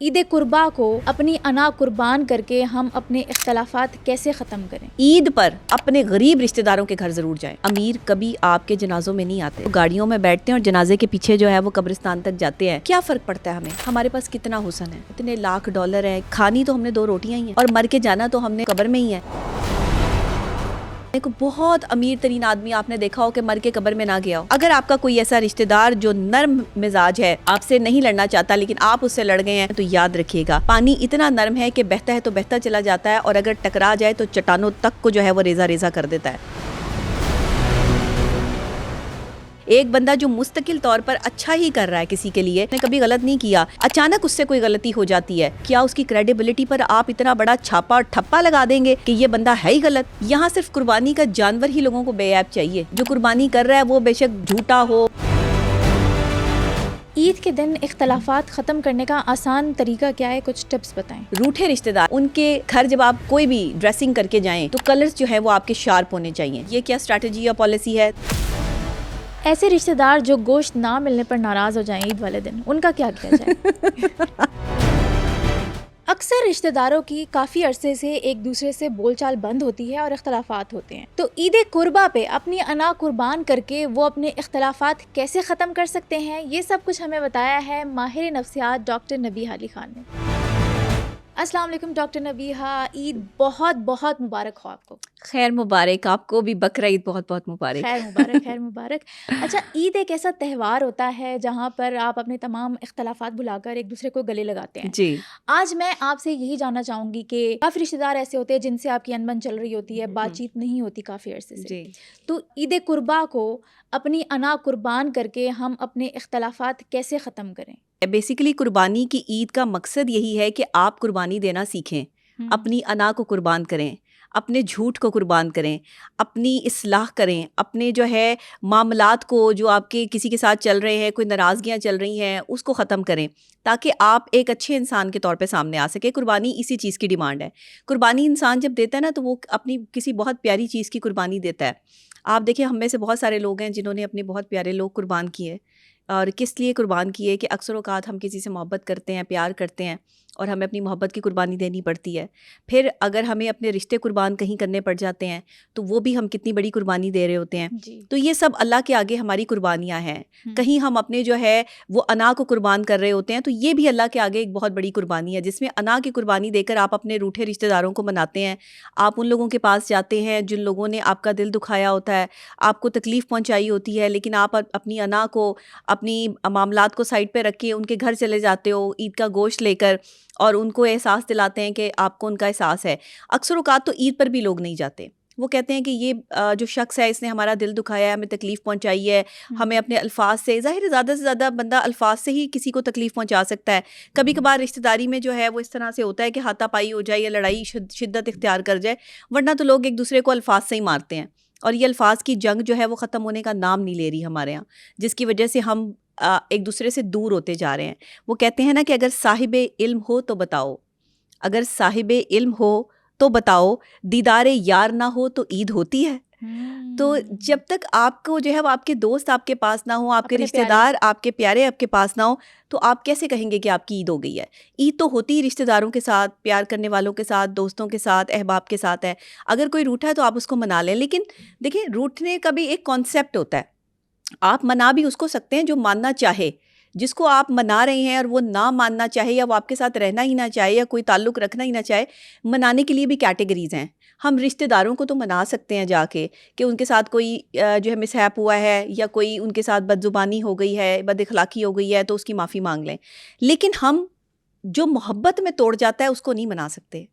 ईद कुर्बा को अपनी अना कुर्बान करके हम अपने इख्तलाफात कैसे ख़त्म करें। ईद पर अपने गरीब रिश्तेदारों के घर जरूर जाएं। अमीर कभी आपके जनाजों में नहीं आते, गाड़ियों में बैठते हैं और जनाजे के पीछे जो है वो कब्रिस्तान तक जाते हैं। क्या फर्क पड़ता है हमें, हमारे पास कितना हुसन है, इतने लाख डॉलर है, खानी तो हमने 2 रोटियां ही हैं और मर के जाना तो हमने कब्र में ही है। देखो बहुत अमीर तरीन आदमी आपने देखा हो कि मर के कब्र में ना गया हो। अगर आपका कोई ऐसा रिश्तेदार जो नर्म मिजाज है, आपसे नहीं लड़ना चाहता लेकिन आप उससे लड़ गए हैं, तो याद रखिएगा पानी इतना नरम है कि बहता है तो बहता चला जाता है और अगर टकरा जाए तो चट्टानों तक को जो है वो रेजा रेजा कर देता है। एक बंदा जो मुस्तकिल तौर पर अच्छा ही कर रहा है किसी के लिए, ने कभी गलत नहीं किया, अचानक उससे कोई गलती हो जाती है, क्या उसकी क्रेडिबिलिटी पर आप इतना बड़ा छापा और ठप्पा लगा देंगे कि ये बंदा है ही गलत। यहाँ सिर्फ कुर्बानी का जानवर ही लोगों को बेऐब चाहिए। जो कुर्बानी कर रहा है वो बेशक झूठा हो। ईद के दिन इख्तलाफात ख़त्म करने का आसान तरीका क्या है, कुछ टिप्स बताएं। रूठे रिश्तेदार, उनके घर जब आप कोई भी ड्रेसिंग करके जाएं तो कलर्स जो है वो आपके शार्प होने चाहिए। ये क्या स्ट्रैटेजी या पॉलिसी है। ऐसे रिश्तेदार जो गोश्त ना मिलने पर नाराज़ हो जाएं ईद वाले दिन, उनका क्या किया जाए। अक्सर रिश्तेदारों की काफ़ी अरसे से एक दूसरे से बोलचाल बंद होती है और इख्तलाफात होते हैं, तो ईद कुर्बा पे अपनी अना कुर्बान करके वो अपने इख्तलाफात कैसे ख़त्म कर सकते हैं, ये सब कुछ हमें बताया है माहिर नफ्सियात डॉक्टर नबीहा अली खान ने। अस्सलाम वालेकुम डॉक्टर नबीहा, ईद बहुत बहुत मुबारक हो आपको। खैर मुबारक, आपको भी बकरा ईद बहुत बहुत मुबारक। खैर मुबारक, खैर मुबारक। अच्छा, ईद एक ऐसा त्यौहार होता है जहाँ पर आप अपने तमाम इख्तलाफात भुलाकर एक दूसरे को गले लगाते हैं जी। आज मैं आपसे यही जानना चाहूँगी कि काफ़ी रिश्तेदार ऐसे होते हैं जिनसे आपकी अनबन चल रही होती है, बातचीत नहीं होती काफ़ी अरसे से, जी। तो ईद कुर्बा को अपनी अना कुर्बान करके हम अपने इख्तलाफात कैसे ख़त्म करें। बेसिकली कुर्बानी की ईद का मकसद यही है कि आप कुर्बानी देना सीखें, अपनी अना को कुर्बान करें, अपने झूठ को कुर्बान करें, अपनी इस्लाह करें, अपने जो है मामलात को जो आपके किसी के साथ चल रहे हैं, कोई नाराज़गियाँ चल रही हैं, उसको ख़त्म करें ताकि आप एक अच्छे इंसान के तौर पे सामने आ सके। कुर्बानी इसी चीज़ की डिमांड है। कुर्बानी इंसान जब देता है ना तो वो अपनी किसी बहुत प्यारी चीज़ की कुर्बानी देता है। आप देखिए हम में से बहुत सारे लोग हैं जिन्होंने अपने बहुत प्यारे लोग कुर्बान किए, और किस लिए कुर्बान किए कि अक्सर औक़ात हम किसी से मोहब्बत करते हैं, प्यार करते हैं और हमें अपनी मोहब्बत की कुर्बानी देनी पड़ती है। फिर अगर हमें अपने रिश्ते कुर्बान कहीं करने पड़ जाते हैं तो वो भी हम कितनी बड़ी कुर्बानी दे रहे होते हैं। तो ये सब अल्लाह के आगे हमारी कुर्बानियाँ हैं। कहीं हम अपने जो है वो अना को कुर्बान कर रहे होते हैं, तो ये भी अल्लाह के आगे एक बहुत बड़ी कुर्बानी है, जिसमें अना की कुर्बानी देकर आप अपने रूठे रिश्तेदारों को मनाते हैं। आप उन लोगों के पास जाते हैं जिन लोगों ने आपका दिल दुखाया होता है, आपको तकलीफ़ पहुँचाई होती है, लेकिन आप अपनी अना को, अपनी मामलात को साइड पे रख के उनके घर चले जाते हो ईद का गोश्त लेकर और उनको एहसास दिलाते हैं कि आपको उनका एहसास है। अक्सर औक़ात तो ईद पर भी लोग नहीं जाते। वो कहते हैं कि ये जो शख्स है इसने हमारा दिल दुखाया है, हमें तकलीफ़ पहुंचाई है, हमें अपने अल्फाज से, ज़ाहिर है ज़्यादा से ज़्यादा बंदा अल्फाज से ही किसी को तकलीफ़ पहुंचा सकता है। कभी कभार रिश्तेदारी में जो है वो इस तरह से होता है कि हाथापाई हो जाए या लड़ाई शिद्दत इख्तियार कर जाए, वरना तो लोग एक दूसरे को अल्फाज से ही मारते हैं। और ये अल्फाज की जंग जो है वो ख़त्म होने का नाम नहीं ले रही हमारे यहाँ, जिसकी वजह से हम एक दूसरे से दूर होते जा रहे हैं। वो कहते हैं ना कि अगर साहिबे इल्म हो तो बताओ, अगर साहिबे इल्म हो तो बताओ, दीदारे यार ना हो तो ईद होती है। तो जब तक आपको जो है वो आपके दोस्त आपके पास ना हो, आपके रिश्तेदार आपके प्यारे आपके पास ना हो, तो आप कैसे कहेंगे कि आपकी ईद हो गई है। ईद तो होती ही रिश्तेदारों के साथ, प्यार करने वालों के साथ, दोस्तों के साथ, अहबाब के साथ है। अगर कोई रूठा है तो आप उसको मना लें, लेकिन देखिए रूठने का भी एक कॉन्सेप्ट होता है। आप मना भी उसको सकते हैं जो मानना चाहे। जिसको आप मना रहे हैं और वो ना मानना चाहे या वो आपके साथ रहना ही ना चाहे या कोई ताल्लुक़ रखना ही ना चाहे, मनाने के लिए भी कैटेगरीज़ हैं। हम रिश्तेदारों को तो मना सकते हैं जाके कि उनके साथ कोई जो है मिसहैप हुआ है या कोई उनके साथ बदज़ुबानी हो गई है, बदअखलाक़ी हो गई है, तो उसकी माफ़ी मांग लें। लेकिन हम जो मोहब्बत में तोड़ जाता है उसको नहीं मना सकते।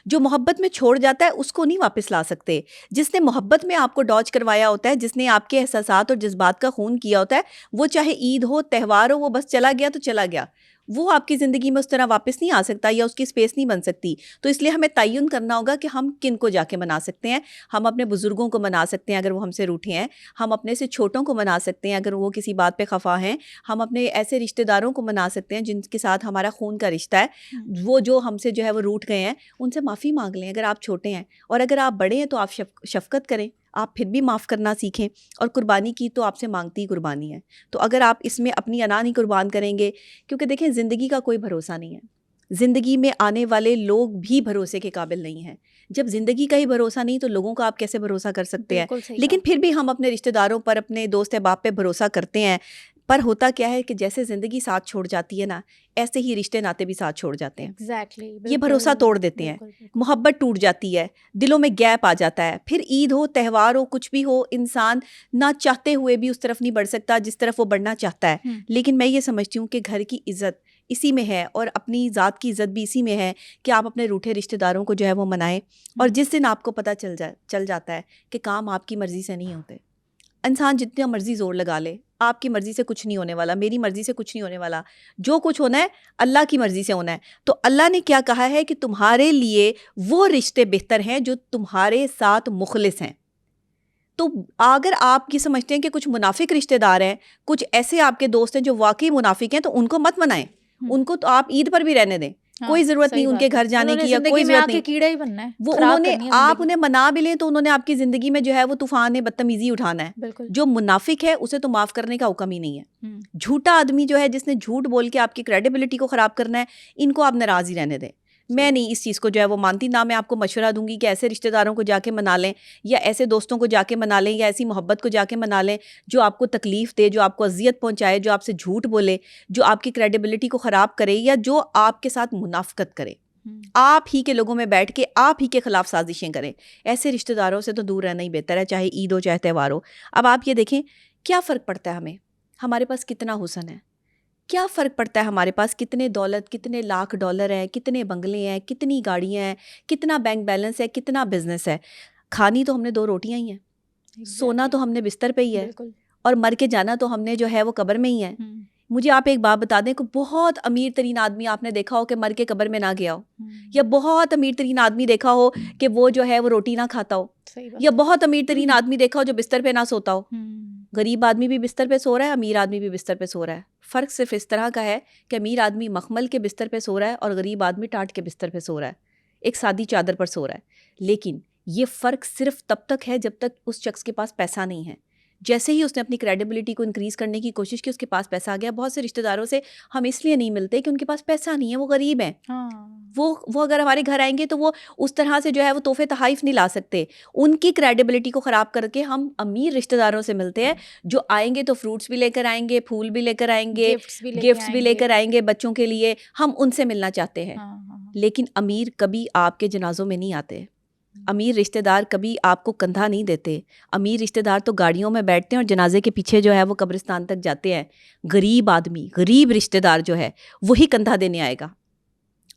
जो मोहब्बत में छोड़ जाता है उसको नहीं वापस ला सकते। जिसने मोहब्बत में आपको डॉज करवाया होता है, जिसने आपके एहसासात और जज्बात का खून किया होता है, वो चाहे ईद हो, त्यौहार हो, वो बस चला गया तो चला गया। वो आपकी ज़िंदगी में उस तरह वापस नहीं आ सकता या उसकी स्पेस नहीं बन सकती। तो इसलिए हमें तयन करना होगा कि हम किन को जाके मना सकते हैं। हम अपने बुज़ुर्गों को मना सकते हैं अगर वो हमसे रूठे हैं, हम अपने से छोटों को मना सकते हैं अगर वो किसी बात पे खफा हैं, हम अपने ऐसे रिश्तेदारों को मना सकते हैं जिनके साथ हमारा खून का रिश्ता है, वो जो हमसे जो है वो रूठ गए हैं, उनसे माफ़ी मांग लें अगर आप छोटे हैं। और अगर आप बड़े हैं तो आप शफ़क़त करें, आप फिर भी माफ़ करना सीखें। और कुर्बानी की तो आपसे मांगती ही कुर्बानी है। तो अगर आप इसमें अपनी अना नहीं कुर्बान करेंगे, क्योंकि देखें ज़िंदगी का कोई भरोसा नहीं है, ज़िंदगी में आने वाले लोग भी भरोसे के काबिल नहीं हैं। जब ज़िंदगी का ही भरोसा नहीं तो लोगों का आप कैसे भरोसा कर सकते हैं? बिल्कुल सही लेकिन कहा। फिर भी हम अपने रिश्तेदारों पर, अपने दोस्त अहबाब पे भरोसा करते हैं। पर होता क्या है कि जैसे ज़िंदगी साथ छोड़ जाती है ना, ऐसे ही रिश्ते नाते भी साथ छोड़ जाते हैं। एग्जैक्टली, ये भरोसा बिल्कुल तोड़ देते हैं, बिल्कुल बिल्कुल। मोहब्बत टूट जाती है, दिलों में गैप आ जाता है। फिर ईद हो, त्यौहार हो, कुछ भी हो, इंसान ना चाहते हुए भी उस तरफ नहीं बढ़ सकता जिस तरफ वो बढ़ना चाहता है। लेकिन मैं ये समझती हूँ कि घर की इज़्ज़त इसी में है और अपनी ज़ात की इज़्ज़त भी इसी में है कि आप अपने रूठे रिश्तेदारों को जो है वो मनाएं। और जिस दिन आपको पता चल जाता है कि काम आपकी मर्ज़ी से नहीं होते, इंसान जितना मर्जी जोर लगा ले, आपकी मर्जी से कुछ नहीं होने वाला, मेरी मर्जी से कुछ नहीं होने वाला। जो कुछ होना है अल्लाह की मर्जी से होना है। तो अल्लाह ने क्या कहा है कि तुम्हारे लिए वो रिश्ते बेहतर हैं जो तुम्हारे साथ मुखलिस हैं। तो अगर आप ये समझते हैं कि कुछ मुनाफिक रिश्तेदार हैं, कुछ ऐसे आपके दोस्त हैं जो वाकई मुनाफिक हैं, तो उनको मत मनाएं। उनको तो आप ईद पर भी रहने दें, कोई ज़रूरत नहीं उनके घर जाने की, या कोई ज़रूरत नहीं। कीड़ा ही बनना है, वो खराब उन्होंने, करनी है आप जिंदगी। उन्हें मना भी लें तो उन्होंने आपकी ज़िंदगी में जो है वो तूफ़ान बदतमीज़ी उठाना है। बिल्कुल। जो मुनाफिक है उसे तो माफ़ करने का हुक्म ही नहीं है। झूठा आदमी जो है, जिसने झूठ बोल के आपकी क्रेडिबिलिटी को ख़राब करना है, इनको आप नाराज़ ही रहने दें। मैं नहीं इस चीज़ को जो है वो मानती। ना मैं आपको मशवरा दूंगी कि ऐसे रिश्तेदारों को जाके मना लें, या ऐसे दोस्तों को जाके मना लें, या ऐसी मोहब्बत को जाके मना लें जो आपको तकलीफ़ दे, जो आपको अजियत पहुंचाए, जो आपसे झूठ बोले, जो आपकी क्रेडिबिलिटी को ख़राब करे, या जो आपके साथ मुनाफकत करे, आप ही के लोगों में बैठ के आप ही के खिलाफ साजिशें करें। ऐसे रिश्तेदारों से तो दूर रहना ही बेहतर है, चाहे ईद हो चाहे त्यौहार हो। अब आप ये देखें, क्या फ़र्क पड़ता है हमें, हमारे पास कितना हुस्न है, क्या फ़र्क पड़ता है हमारे पास कितने दौलत, कितने लाख डॉलर हैं, कितने बंगले हैं, कितनी गाड़ियां हैं, कितना बैंक बैलेंस है, कितना बिजनेस है। खानी तो हमने 2 रोटियां ही हैं, सोना तो हमने बिस्तर पे ही है, और मर के जाना तो हमने जो है वो कब्र में ही है। मुझे आप एक बात बता दें कि बहुत अमीर तरीन आदमी आपने देखा हो कि मर के कब्र में ना गया हो, या बहुत अमीर तरीन आदमी देखा हो कि वो जो है वो रोटी ना खाता हो, या बहुत अमीर तरीन आदमी देखा हो जो बिस्तर पे ना सोता हो। गरीब आदमी भी बिस्तर पे सो रहा है, अमीर आदमी भी बिस्तर पे सो रहा है। फ़र्क सिर्फ इस तरह का है कि अमीर आदमी मखमल के बिस्तर पे सो रहा है और गरीब आदमी टाट के बिस्तर पे सो रहा है, एक सादी चादर पर सो रहा है। लेकिन ये फ़र्क सिर्फ तब तक है जब तक उस शख्स के पास पैसा नहीं है। जैसे ही उसने अपनी क्रेडिबिलिटी को इंक्रीज़ करने की कोशिश की, उसके पास पैसा आ गया। बहुत से रिश्तेदारों से हम इसलिए नहीं मिलते कि उनके पास पैसा नहीं है, वो गरीब हैं। वो अगर हमारे घर आएंगे तो वो उस तरह से जो है वो तोहफे तहाइफ नहीं ला सकते। उनकी क्रेडिबिलिटी को ख़राब करके हम अमीर रिश्तेदारों से मिलते हैं, जो आएंगे तो फ्रूट्स भी लेकर आएंगे, फूल भी लेकर आएंगे, गिफ्ट्स भी लेकर आएंगे बच्चों के लिए। हम उनसे मिलना चाहते हैं। लेकिन अमीर कभी आपके जनाजों में नहीं आते, अमीर रिश्तेदार कभी आपको कंधा नहीं देते। अमीर रिश्तेदार तो गाड़ियों में बैठते हैं और जनाजे के पीछे जो है वो कब्रिस्तान तक जाते हैं। गरीब आदमी, गरीब रिश्तेदार जो है वही कंधा देने आएगा,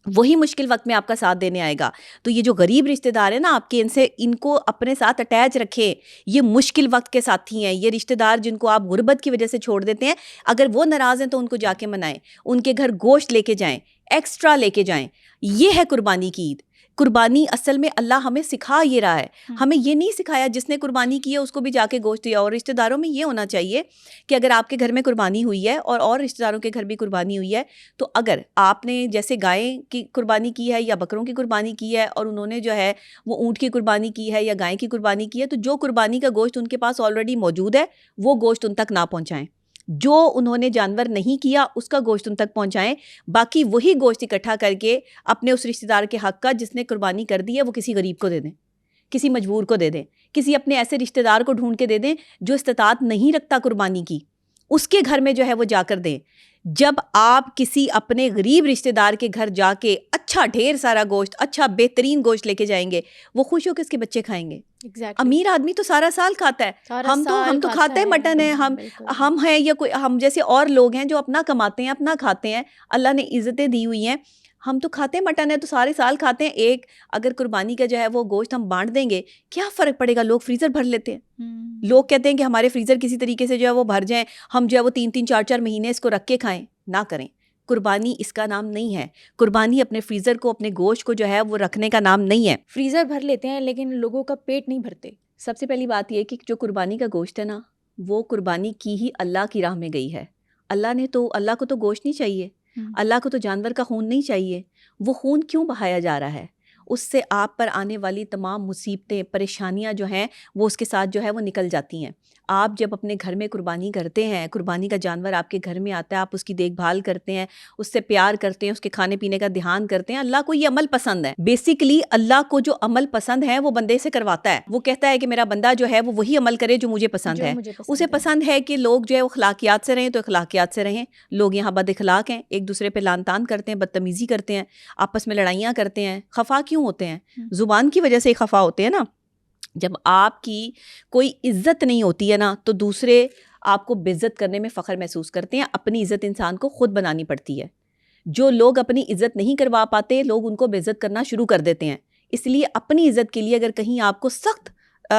वही मुश्किल वक्त में आपका साथ देने आएगा। तो ये जो गरीब रिश्तेदार है ना आपके, इनको अपने साथ अटैच रखें। ये मुश्किल वक्त के साथी हैं, ये रिश्तेदार जिनको आप गुर्बत की वजह से छोड़ देते हैं। अगर वो नाराज़ हैं तो उनको जाके मनाएं, उनके घर गोश्त लेके जाएं, एक्स्ट्रा लेके जाएं। ये है कुर्बानी की ईद। कुर्बानी असल में अल्लाह हमें सिखा ये रहा है, हमें ये नहीं सिखाया जिसने कुर्बानी की है उसको भी जाके गोश्त दिया। और रिश्तेदारों में ये होना चाहिए कि अगर आपके घर में कुर्बानी हुई है और रिश्तेदारों के घर भी कुर्बानी हुई है, तो अगर आपने जैसे गाय की कुर्बानी की है या बकरों की कुर्बानी की है और उन्होंने जो है वो ऊँट की कुर्बानी की है या गाय की कुर्बानी की है, तो जो कुर्बानी का गोश्त उनके पास ऑलरेडी मौजूद है वो गोश्त उन तक ना पहुँचाएँ। जो उन्होंने जानवर नहीं किया उसका गोश्त उन तक पहुंचाएं। बाकी वही गोश्त इकट्ठा करके अपने उस रिश्तेदार के हक का जिसने कुर्बानी कर दी है वो किसी गरीब को दे दें, किसी मजबूर को दे दें, किसी अपने ऐसे रिश्तेदार को ढूंढ के दे दें जो इस्तात नहीं रखता कुर्बानी की, उसके घर में जो है वो जाकर दें। जब आप किसी अपने गरीब रिश्तेदार के घर जाके अच्छा ढेर सारा गोश्त, अच्छा बेहतरीन गोश्त लेके जाएंगे, वो खुश होकर उसके बच्चे खाएंगे। अमीर आदमी तो सारा साल खाता है, हम तो खाते हैं मटन है, हम हैं या कोई हम जैसे और लोग हैं जो अपना कमाते हैं, अपना खाते हैं, अल्लाह ने इज्जतें दी हुई हैं। हम तो खाते हैं मटन है तो सारे साल खाते हैं। एक अगर कुर्बानी का जो है वो गोश्त हम बांट देंगे, क्या फ़र्क पड़ेगा? लोग फ्रीज़र भर लेते हैं। लोग कहते हैं कि हमारे फ्रीज़र किसी तरीके से जो है वो भर जाएं, हम जो है वो 3-3 4-4 महीने इसको रख के खाएं। ना करें। कुर्बानी इसका नाम नहीं है। कुर्बानी अपने फ्रीज़र को, अपने गोश्त को जो है वो रखने का नाम नहीं है। फ्रीज़र भर लेते हैं लेकिन लोगों का पेट नहीं भरते। सबसे पहली बात यह कि जो कुर्बानी का गोश्त है ना, वो कुर्बानी की ही अल्लाह की राह में गई है। अल्लाह को तो गोश्त नहीं चाहिए, अल्लाह को तो जानवर का खून नहीं चाहिए। वो खून क्यों बहाया जा रहा है? उससे आप पर आने वाली तमाम मुसीबतें, परेशानियां जो हैं वो उसके साथ जो है वो निकल जाती हैं। आप जब अपने घर में कुर्बानी करते हैं, कुर्बानी का जानवर आपके घर में आता है, आप उसकी देखभाल करते हैं, उससे प्यार करते हैं, उसके खाने पीने का ध्यान करते हैं, अल्लाह को ये अमल पसंद है। बेसिकली अल्लाह को जो अमल पसंद है वो बंदे से करवाता है। वो कहता है कि मेरा बंदा जो है वो वही अमल करे जो मुझे पसंद है। उसे पसंद है कि लोग जो है वो अखलाकियात से रहें, तो अखलाकियात से रहें। लोग यहाँ बद इखलाक हैं, एक दूसरे पे लान तान करते हैं, बदतमीज़ी करते हैं, आपस में लड़ाइयाँ करते हैं। खफा क्यों होते हैं? ज़ुबान की वजह से ही खफा होते हैं ना। जब आपकी कोई इज्जत नहीं होती है ना, तो दूसरे आपको बेइज्जत करने में फ़ख्र महसूस करते हैं। अपनी इज्जत इंसान को खुद बनानी पड़ती है। जो लोग अपनी इज्जत नहीं करवा पाते, लोग उनको बेइज्जत करना शुरू कर देते हैं। इसलिए अपनी इज्जत के लिए अगर कहीं आपको सख्त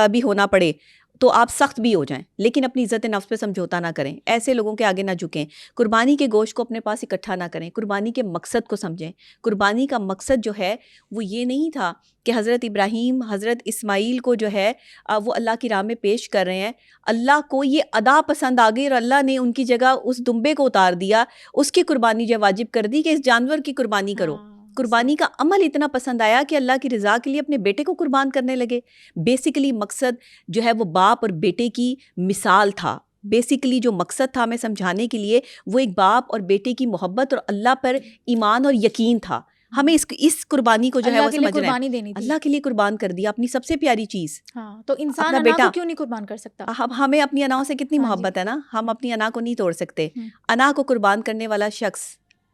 भी होना पड़े तो आप सख्त भी हो जाएं, लेकिन अपनी इज्जत नफ्स पे समझौता ना करें, ऐसे लोगों के आगे ना झुकें। कुर्बानी के गोश्त को अपने पास इकट्ठा ना करें, कुर्बानी के मकसद को समझें। कुर्बानी का मकसद जो है वो ये नहीं था कि हज़रत इब्राहीम हज़रत इस्माइल को जो है वो अल्लाह की राह में पेश कर रहे हैं। अल्लाह को ये अदा पसंद आ गई और अल्लाह ने उनकी जगह उस दुम्बे को उतार दिया, उसकी कुर्बानी जो वाजिब कर दी कि इस जानवर की कुर्बानी करो। कुर्बानी का अमल इतना पसंद आया कि अल्लाह की रज़ा के लिए अपने बेटे को कुर्बान करने लगे। बेसिकली मकसद जो है वो बाप और बेटे की मिसाल था। बेसिकली जो मकसद था हमें समझाने के लिए, वो एक बाप और बेटे की मोहब्बत और अल्लाह पर ईमान और यकीन था। हमें इस कुर्बानी को जो है वो समझना है। अल्लाह के लिए कुर्बान कर दिया अपनी सबसे प्यारी चीज़। हाँ, तो इंसान अपना अना बेटा को क्यों नहीं कुर्बान कर सकता? हमें अपनी अनाओं से कितनी हाँ मोहब्बत है ना, हम अपनी अना को नहीं तोड़ सकते। अना को कुर्बान करने वाला शख्स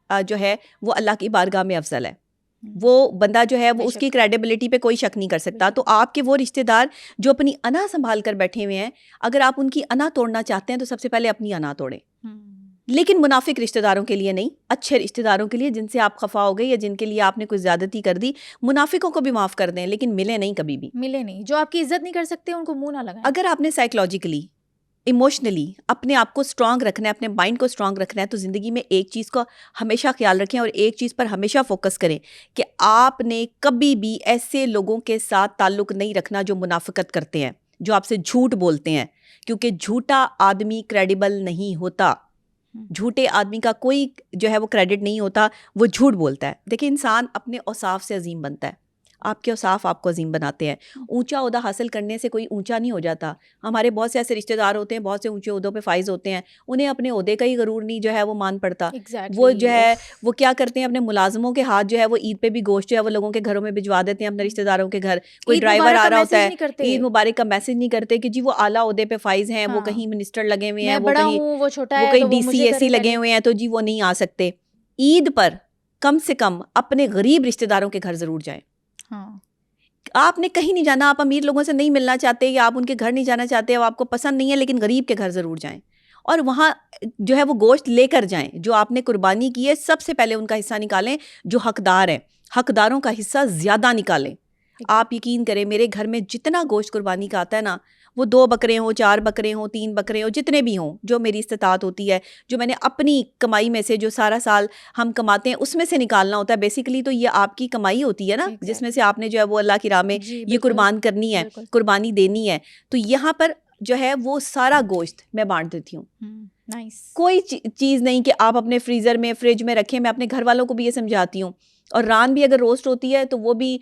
जो है वो अल्लाह की बारगाह में अफजल है। वो बंदा जो है वो उसकी क्रेडिबिलिटी पे कोई शक नहीं कर सकता। तो आपके वो रिश्तेदार जो अपनी अना संभाल कर बैठे हुए हैं, अगर आप उनकी अना तोड़ना चाहते हैं तो सबसे पहले अपनी अना तोड़ें। लेकिन मुनाफिक रिश्तेदारों के लिए नहीं, अच्छे रिश्तेदारों के लिए जिनसे आप खफा हो गए या जिनके लिए आपने कोई ज्यादती कर दी, मुनाफिकों को भी माफ कर दें, लेकिन मिले नहीं, कभी भी मिले नहीं। जो आपकी इज्जत नहीं कर सकते उनको मुंह ना लगाएं। अगर आपने साइकोलॉजिकली इमोशनली अपने आप को स्ट्रांग रखना है, अपने माइंड को स्ट्रांग रखना है, तो ज़िंदगी में एक चीज़ का हमेशा ख्याल रखें और एक चीज़ पर हमेशा फोकस करें कि आपने कभी भी ऐसे लोगों के साथ ताल्लुक़ नहीं रखना जो मुनाफिकत करते हैं, जो आपसे झूठ बोलते हैं, क्योंकि झूठा आदमी क्रेडिबल नहीं होता। झूठे आदमी का कोई जो है वो क्रेडिट नहीं होता, वो झूठ बोलता है। देखिए, इंसान अपने औसाफ से अजीम बनता है, आपके औसाफ आपको अजीम बनाते हैं। ऊंचा ओहदा हासिल करने से कोई ऊंचा नहीं हो जाता। हमारे बहुत से ऐसे रिश्तेदार होते हैं, बहुत से ऊंचे ओहदों पे फाइज होते हैं, उन्हें अपने ओहदे का ही गरूर नहीं जो है वो मान पड़ता। वो जो है वो क्या करते हैं, अपने मुलाजमों के हाथ जो है वो ईद पे भी गोश्त जो है वो लोगों के घरों में भिजवा देते हैं, अपने रिश्तेदारों के घर। कोई ड्राइवर आ रहा होता है, ईद मुबारक का मैसेज नहीं करते कि जी वो आला ओहदे पे फाइज हैं, वो कहीं मिनिस्टर लगे हुए हैं, वो कहीं DCAC लगे हुए हैं, तो जी वो नहीं आ सकते। ईद पर कम से कम अपने गरीब रिश्तेदारों के घर जरूर जाएं। आपने कहीं नहीं जाना, आप अमीर लोगों से नहीं मिलना चाहते या आप उनके घर नहीं जाना चाहते, अब आपको पसंद नहीं है, लेकिन गरीब के घर ज़रूर जाएं और वहाँ जो है वो गोश्त लेकर जाएं जो आपने कुर्बानी की है। सबसे पहले उनका हिस्सा निकालें, जो हकदार हैं, हकदारों का हिस्सा ज़्यादा निकालें। आप यकीन करें, मेरे घर में जितना गोश्त कुर्बानी का आता है ना, वो 2 बकरे हों, 4 बकरे हों, 3 बकरे हों, जितने भी हों, जो मेरी इस्तिताअत होती है, जो मैंने अपनी कमाई में से, जो सारा साल हम कमाते हैं उसमें से निकालना होता है। बेसिकली तो ये आपकी कमाई होती है ना, जिसमें से आपने जो है वो अल्लाह की राह में ये कुर्बान करनी है, कुर्बानी देनी है। तो यहाँ पर जो है वो सारा गोश्त मैं बांट देती हूँ। कोई चीज़ नहीं कि आप अपने फ्रीज़र में, फ्रिज में रखें। मैं अपने घर वालों को भी ये समझाती हूँ। और रान भी अगर रोस्ट होती है तो वो भी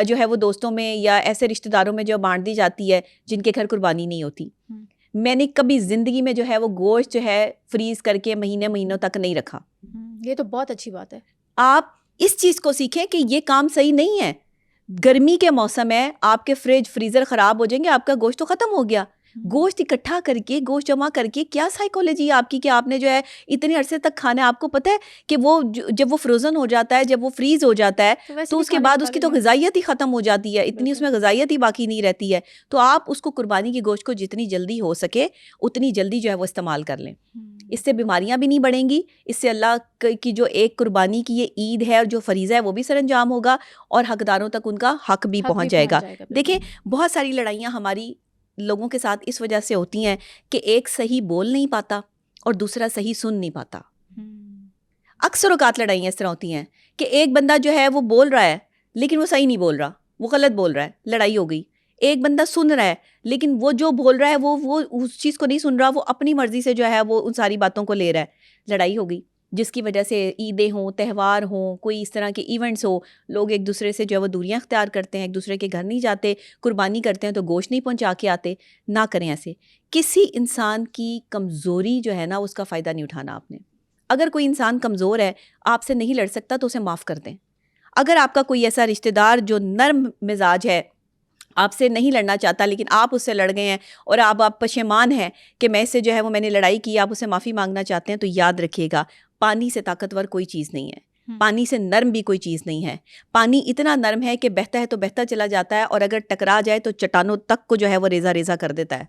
जो है वो दोस्तों में या ऐसे रिश्तेदारों में जो बांट दी जाती है जिनके घर कुर्बानी नहीं होती। मैंने कभी ज़िंदगी में जो है वो गोश्त जो है फ्रीज़ करके महीनों तक नहीं रखा। ये तो बहुत अच्छी बात है। आप इस चीज़ को सीखें कि ये काम सही नहीं है। गर्मी के मौसम है, आपके फ्रिज फ्रीज़र ख़राब हो जाएंगे, आपका गोश्त तो ख़त्म हो गया। गोश्त इकट्ठा करके, गोश्त जमा करके, क्या साइकोलॉजी है आपकी कि आपने जो है इतने अरसे तक खाना है। आपको पता है कि वो जब वो फ्रोज़न हो जाता है, जब वो फ्रीज़ हो जाता है, तो उसके बाद उसकी तो ग़िज़ाइयत ही ख़त्म हो जाती है, इतनी उसमें ग़िज़ाइयत ही बाकी नहीं रहती है। तो आप उसको कुर्बानी के गोश्त को जितनी जल्दी हो सके उतनी जल्दी जो है वो इस्तेमाल कर लें। इससे बीमारियां भी नहीं बढ़ेंगी, इससे अल्लाह की जो एक कुर्बानी की ये ईद है और जो फरीज़ा है वो भी सरअंजाम होगा और हकदारों तक उनका हक भी पहुंच जाएगा। देखिए, बहुत सारी लड़ाइयाँ हमारी लोगों के साथ इस वजह से होती हैं कि एक सही बोल नहीं पाता और दूसरा सही सुन नहीं पाता। अक्सर औकात लड़ाइयाँ इस तरह होती हैं कि एक बंदा जो है वो बोल रहा है लेकिन वो सही नहीं बोल रहा, वो गलत बोल रहा है, लड़ाई हो गई। एक बंदा सुन रहा है लेकिन वो जो बोल रहा है वो उस चीज़ को नहीं सुन रहा, वो अपनी मर्जी से जो है वो उन सारी बातों को ले रहा है, लड़ाई हो गई। जिसकी वजह से ईदें हों, त्यौहार हों, कोई इस तरह के इवेंट्स हो, लोग एक दूसरे से जो है वो दूरियां अख्तियार करते हैं, एक दूसरे के घर नहीं जाते, कुर्बानी करते हैं तो गोश्त नहीं पहुंचा के आते। ना करें ऐसे। किसी इंसान की कमज़ोरी जो है ना, उसका फ़ायदा नहीं उठाना आपने। अगर कोई इंसान कमज़ोर है, आपसे नहीं लड़ सकता, तो उसे माफ़ कर दें। अगर आपका कोई ऐसा रिश्तेदार जो नर्म मिजाज है, आपसे नहीं लड़ना चाहता, लेकिन आप उससे लड़ गए हैं और आप पशेमान हैं कि मैं इससे जो है वो मैंने लड़ाई की, आप उससे माफ़ी मांगना चाहते हैं, तो याद रखिएगा, पानी से ताकतवर कोई चीज़ नहीं है, पानी से नर्म भी कोई चीज़ नहीं है। पानी इतना नर्म है कि बहता है तो बहता चला जाता है, और अगर टकरा जाए तो चट्टानों तक को जो है वो रेजा रेजा कर देता है।